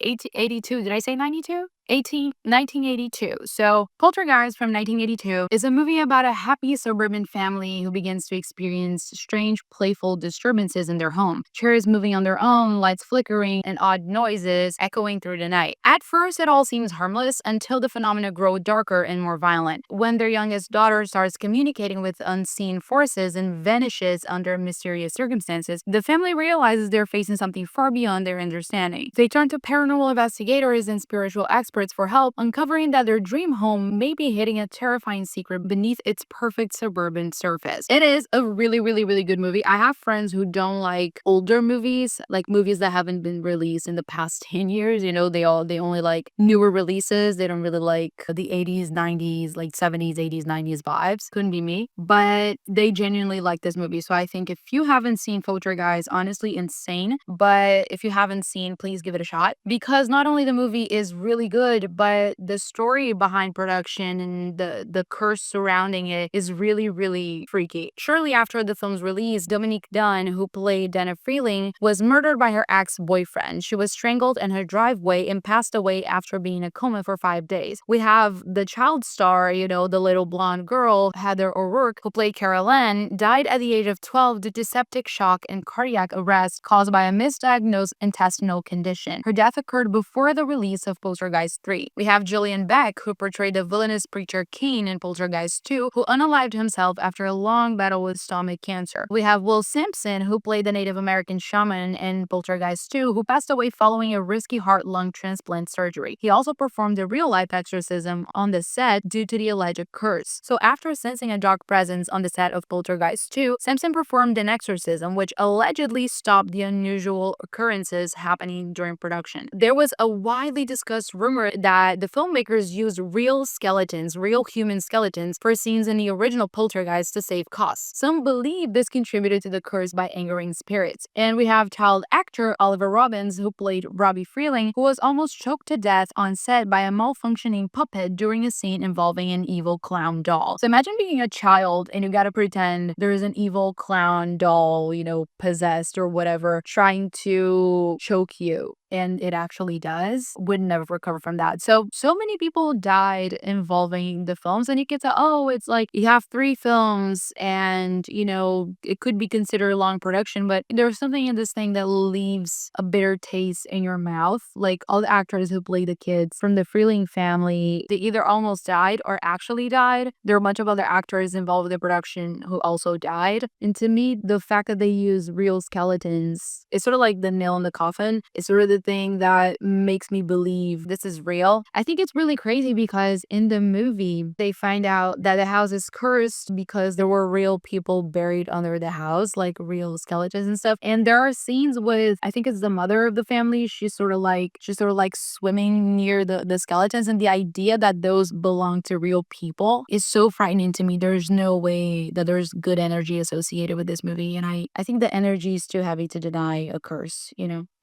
1882. Did I say 92? 1982. So Poltergeist from 1982 is a movie about a happy suburban family who begins to experience strange, playful disturbances in their home. Chairs moving on their own, lights flickering, and odd noises echoing through the night. At first, it all seems harmless until the phenomena grow darker and more violent. When their youngest daughter starts communicating with unseen forces and vanishes under mysterious circumstances, the family realizes they're facing something far beyond their understanding. They turn to paranormal investigators and spiritual experts for help, uncovering that their dream home may be hiding a terrifying secret beneath its perfect suburban surface. It is a really, really, really good movie. I have friends who don't like older movies, like movies that haven't been released in the past 10 years. You know, they only like newer releases. They don't really like the 80s, 90s, like 70s, 80s, 90s vibes. Couldn't be me. But they genuinely like this movie. So I think if you haven't seen Poltergeist, honestly insane. But if you haven't seen, please give it a shot. Because not only the movie is really good, but the story behind production and the curse surrounding it is really, really freaky. Shortly after the film's release, Dominique Dunn, who played Dana Freeling, was murdered by her ex-boyfriend. She was strangled in her driveway and passed away after being in a coma for 5 days. We have the child star, the little blonde girl, Heather O'Rourke, who played Carol Ann, died at the age of 12 due to septic shock and cardiac arrest caused by a misdiagnosed intestinal condition. Her death occurred before the release of Poltergeist Poltergeist 3. We have Julian Beck, who portrayed the villainous preacher Kane in Poltergeist 2, who unalived himself after a long battle with stomach cancer. We have Will Simpson, who played the Native American shaman in Poltergeist 2, who passed away following a risky heart-lung transplant surgery. He also performed a real-life exorcism on the set due to the alleged curse. So after sensing a dark presence on the set of Poltergeist 2, Simpson performed an exorcism which allegedly stopped the unusual occurrences happening during production. There was a widely discussed rumor that the filmmakers used real skeletons, real human skeletons, for scenes in the original Poltergeist to save costs. Some believe this contributed to the curse by angering spirits. And we have child actor Oliver Robbins, who played Robbie Freeling, who was almost choked to death on set by a malfunctioning puppet during a scene involving an evil clown doll. So imagine being a child and you gotta pretend there's an evil clown doll, possessed or whatever, trying to choke you. And it actually does. Would never recover from that. So many people died involving the films, and you can tell, oh, it's like you have 3 films and, it could be considered a long production, but there's something in this thing that leaves a bitter taste in your mouth. Like all the actors who play the kids from the Freeling family, they either almost died or actually died. There are a bunch of other actors involved with the production who also died. And to me, the fact that they use real skeletons is sort of like the nail in the coffin. It's sort of the thing that makes me believe this is real. I think it's really crazy because in the movie, they find out that the house is cursed because there were real people buried under the house, like real skeletons and stuff. And there are scenes with, I think it's the mother of the family. She's sort of like swimming near the skeletons, and the idea that those belong to real people is so frightening to me. There's no way that there's good energy associated with this movie, and I think the energy is too heavy to deny a curse.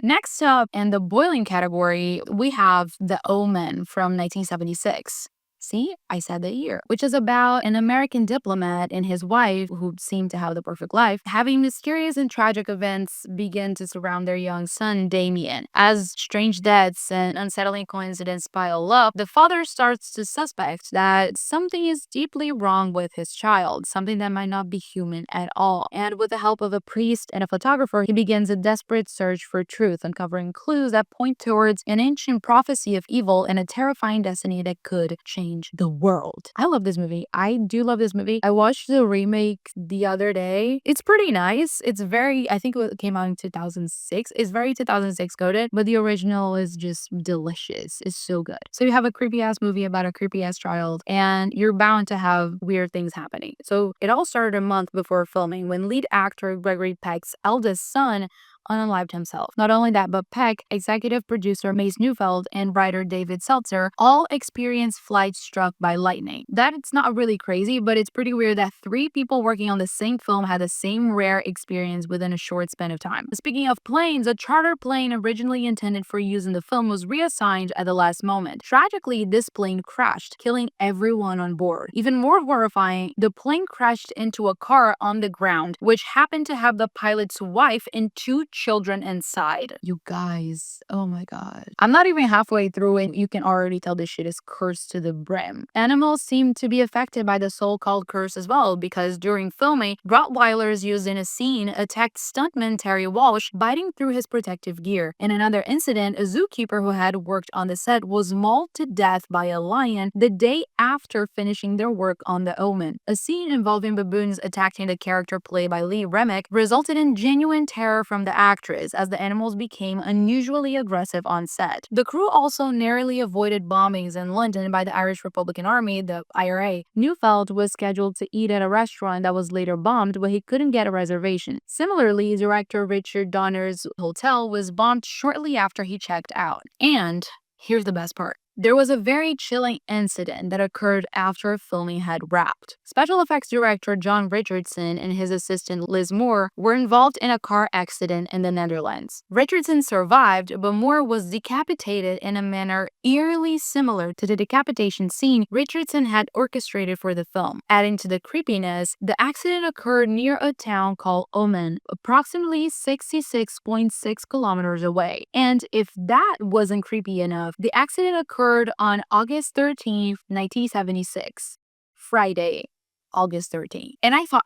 Next up, in the boiling category, we have The Omen from 1976. See, I said the year, which is about an American diplomat and his wife, who seem to have the perfect life, having mysterious and tragic events begin to surround their young son, Damien. As strange deaths and unsettling coincidences pile up, the father starts to suspect that something is deeply wrong with his child, something that might not be human at all. And with the help of a priest and a photographer, he begins a desperate search for truth, uncovering clues that point towards an ancient prophecy of evil and a terrifying destiny that could change the world. I love this movie. I do love this movie. I watched the remake the other day. It's pretty nice. I think it came out in 2006. It's very 2006 coded, but the original is just delicious. It's so good. So you have a creepy ass movie about a creepy ass child, and you're bound to have weird things happening. So it all started a month before filming when lead actor Gregory Peck's eldest son unalived himself. Not only that, but Peck, executive producer Mace Neufeld, and writer David Seltzer all experienced flights struck by lightning. It's not really crazy, but it's pretty weird that 3 people working on the same film had the same rare experience within a short span of time. Speaking of planes, a charter plane originally intended for use in the film was reassigned at the last moment. Tragically, this plane crashed, killing everyone on board. Even more horrifying, the plane crashed into a car on the ground, which happened to have the pilot's wife and 2 children inside. You guys, oh my god. I'm not even halfway through it. You can already tell this shit is cursed to the brim. Animals seem to be affected by the so-called curse as well, because during filming, Rottweilers used in a scene attacked stuntman Terry Walsh, biting through his protective gear. In another incident, a zookeeper who had worked on the set was mauled to death by a lion the day after finishing their work on The Omen. A scene involving baboons attacking the character played by Lee Remick resulted in genuine terror from the actress as the animals became unusually aggressive on set. The crew also narrowly avoided bombings in London by the Irish Republican Army, the IRA. Neufeld was scheduled to eat at a restaurant that was later bombed, but he couldn't get a reservation. Similarly, director Richard Donner's hotel was bombed shortly after he checked out. And here's the best part. There was a very chilling incident that occurred after filming had wrapped. Special effects director John Richardson and his assistant Liz Moore were involved in a car accident in the Netherlands. Richardson survived, but Moore was decapitated in a manner eerily similar to the decapitation scene Richardson had orchestrated for the film. Adding to the creepiness, the accident occurred near a town called Omen, approximately 66.6 kilometers away. And if that wasn't creepy enough, the accident occurred on August 13th, 1976, Friday, August 13th. And I thought,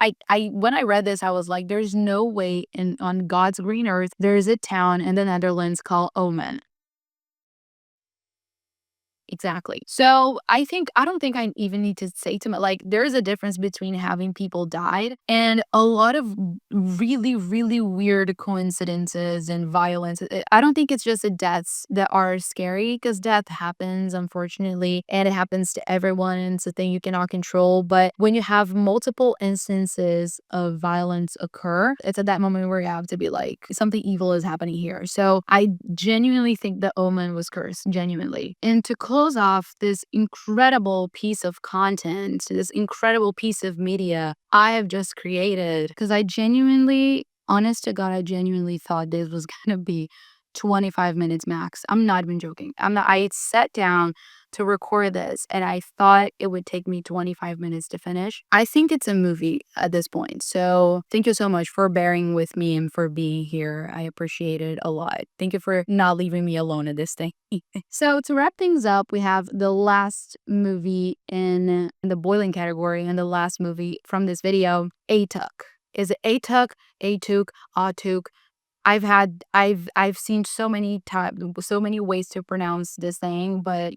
when I read this, I was like, there's no way on God's green earth there is a town in the Netherlands called Omen. Exactly. So I don't think I even need to say to my, like, there's a difference between having people died and a lot of really, really weird coincidences and violence. I don't think it's just the deaths that are scary because death happens, unfortunately, and it happens to everyone. And it's a thing you cannot control. But when you have multiple instances of violence occur, it's at that moment where you have to be like, something evil is happening here. So I genuinely think the Omen was cursed, genuinely. And to close off this incredible piece of content, this incredible piece of media I have just created, because I genuinely, honest to God, I genuinely thought this was gonna be 25 minutes max. I'm not even joking. I sat down to record this and I thought it would take me 25 minutes to finish. I think it's a movie at this point. So thank you so much for bearing with me and for being here. I appreciate it a lot. Thank you for not leaving me alone at this thing. So to wrap things up, we have the last movie in the boiling category and the last movie from this video, Atuk. Is it Atuk, Atuk, Atuk? I've seen so many times, so many ways to pronounce this thing, but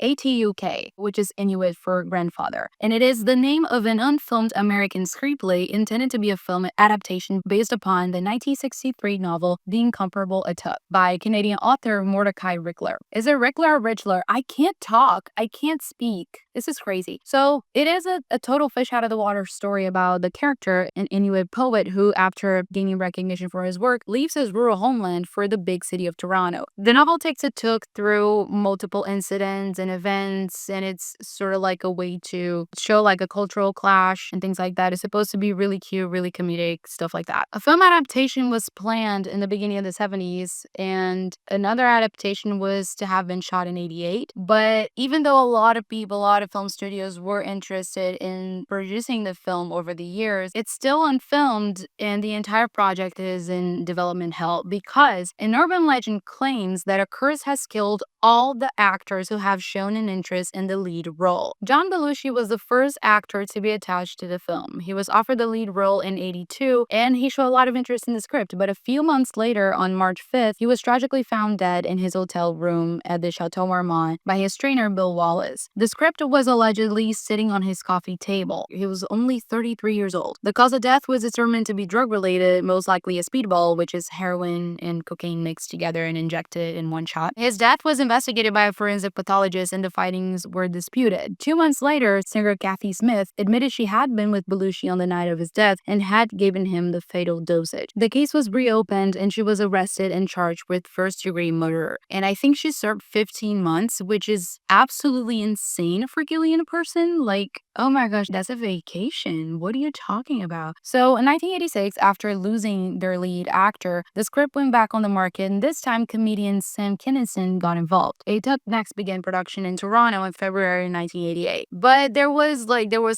ATUK, which is Inuit for grandfather. And it is the name of an unfilmed American screenplay intended to be a film adaptation based upon the 1963 novel The Incomparable Atuk by Canadian author Mordecai Rickler. Is it Rickler or Richler? I can't talk. I can't speak. This is crazy. So it is a total fish out of the water story about the character, an Inuit poet who, after gaining recognition for his work, leaves his rural homeland for the big city of Toronto. The novel takes Atuk through multiple incidents and events, and it's sort of like a way to show like a cultural clash and things like that. It's supposed to be really cute, really comedic, stuff like that. A film adaptation was planned in the beginning of the 70s, and another adaptation was to have been shot in 88. But even though a lot of people, a lot of film studios were interested in producing the film over the years, it's still unfilmed, and the entire project is in development hell because an urban legend claims that a curse has killed all the actors who have shown an interest in the lead role. John Belushi was the first actor to be attached to the film. He was offered the lead role in 82, and he showed a lot of interest in the script, but a few months later, on March 5th, he was tragically found dead in his hotel room at the Chateau Marmont by his trainer, Bill Wallace. The script was allegedly sitting on his coffee table. He was only 33 years old. The cause of death was determined to be drug-related, most likely a speedball, which is heroin and cocaine mixed together and injected in one shot. His death was investigated by a forensic pathologist and the findings were disputed. 2 months later, singer Kathy Smith admitted she had been with Belushi on the night of his death and had given him the fatal dosage. The case was reopened and she was arrested and charged with first-degree murder. And I think she served 15 months, which is absolutely insane for killing a person. Like, oh my gosh, that's a vacation. What are you talking about? So in 1986, after losing their lead actor, the script went back on the market, and this time comedian Sam Kinison got involved. Atuk next began production in Toronto in February 1988. But there was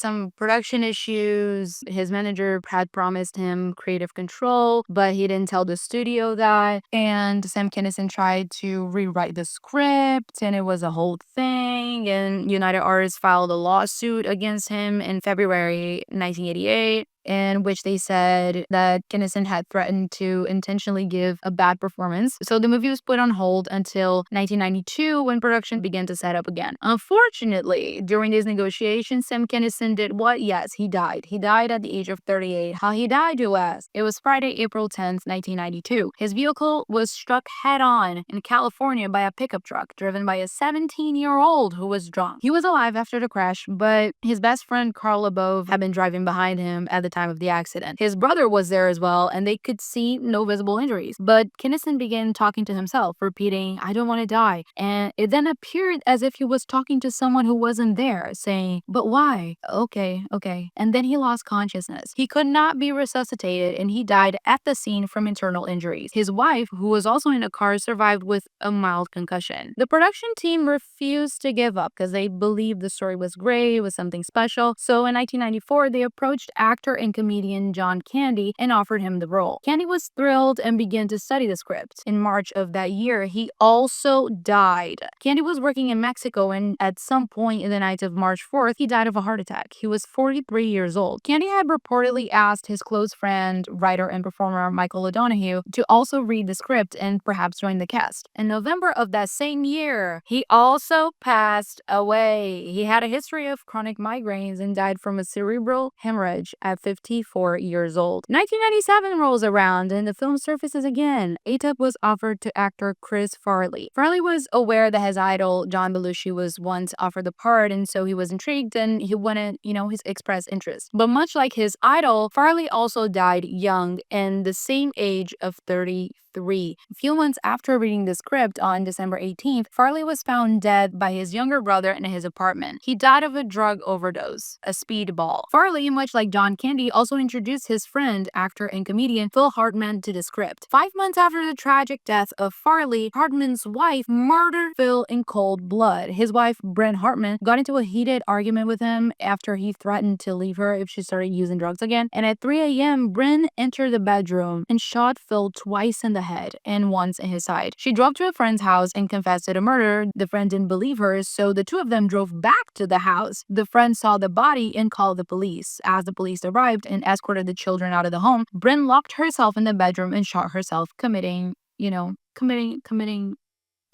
some production issues. His manager had promised him creative control, but he didn't tell the studio that. And Sam Kinison tried to rewrite the script, and it was a whole thing. And United Artists filed a lawsuit against him in February 1988, in which they said that Kinison had threatened to intentionally give a bad performance. So the movie was put on hold until 1992 when production began to set up again. Unfortunately, during these negotiations, Sam Kinison did what? Yes, he died. He died at the age of 38. How he died, you ask? It was Friday, April 10th, 1992. His vehicle was struck head-on in California by a pickup truck driven by a 17-year-old who was drunk. He was alive after the crash, but his best friend Carl LeBeau had been driving behind him at the time of the accident. His brother was there as well, and they could see no visible injuries. But Kinison began talking to himself, repeating, "I don't want to die." And it then appeared as if he was talking to someone who wasn't there, saying, "But why? Okay, okay." And then he lost consciousness. He could not be resuscitated, and he died at the scene from internal injuries. His wife, who was also in the car, survived with a mild concussion. The production team refused to give up because they believed the story was great, it was something special. So in 1994, they approached actor and comedian John Candy and offered him the role. Candy was thrilled and began to study the script. In March of that year, he also died. Candy was working in Mexico, and at some point in the night of March 4th, he died of a heart attack. He was 43 years old. Candy had reportedly asked his close friend, writer, and performer Michael O'Donoghue to also read the script and perhaps join the cast. In November of that same year, he also passed away. He had a history of chronic migraines and died from a cerebral hemorrhage at 54 years old. 1997 rolls around and the film surfaces again. ATEP was offered to actor Chris Farley. Farley was aware that his idol, John Belushi, was once offered the part, and so he was intrigued and he wanted, his express interest. But much like his idol, Farley also died young and the same age of 33. A few months after reading the script on December 18th, Farley was found dead by his younger brother in his apartment. He died of a drug overdose, a speedball. Farley, much like John Candy, also introduced his friend, actor and comedian Phil Hartman to the script. 5 months after the tragic death of Farley, Hartman's wife murdered Phil in cold blood. His wife, Bryn Hartman, got into a heated argument with him after he threatened to leave her if she started using drugs again. And at 3 a.m., Bryn entered the bedroom and shot Phil twice in the head and once in his side. She drove to a friend's house and confessed to the murder. The friend didn't believe her, so the two of them drove back to the house. The friend saw the body and called the police. As the police arrived and escorted the children out of the home, Bryn locked herself in the bedroom and shot herself, committing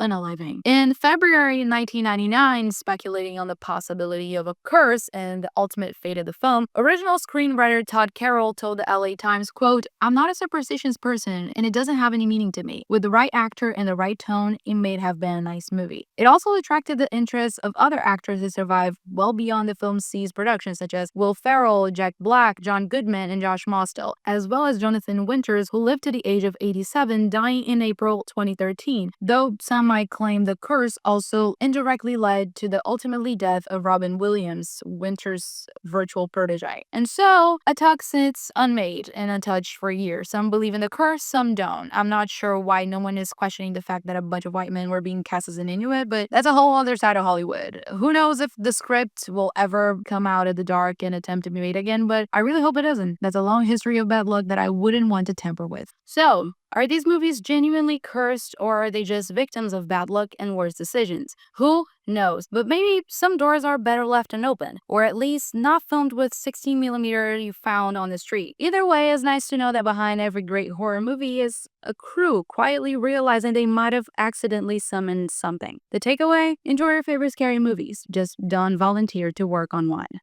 unaliving. In February 1999, speculating on the possibility of a curse and the ultimate fate of the film, original screenwriter Todd Carroll told the LA Times, quote, "I'm not a superstitious person and it doesn't have any meaning to me. With the right actor and the right tone, it may have been a nice movie." It also attracted the interest of other actors who survived well beyond the film's seized production, such as Will Ferrell, Jack Black, John Goodman, and Josh Mostel, as well as Jonathan Winters, who lived to the age of 87, dying in April 2013, though some might claim the curse also indirectly led to the ultimately death of Robin Williams, Winters' virtual protege. And so, a talk sits unmade and untouched for years. Some believe in the curse, some don't. I'm not sure why no one is questioning the fact that a bunch of white men were being cast as an Inuit, but that's a whole other side of Hollywood. Who knows if the script will ever come out of the dark and attempt to be made again, but I really hope it doesn't. That's a long history of bad luck that I wouldn't want to tamper with. So, are these movies genuinely cursed, or are they just victims of bad luck and worse decisions? Who knows? But maybe some doors are better left unopened, or at least not filmed with 16mm you found on the street. Either way, it's nice to know that behind every great horror movie is a crew quietly realizing they might have accidentally summoned something. The takeaway? Enjoy your favorite scary movies. Just don't volunteer to work on one.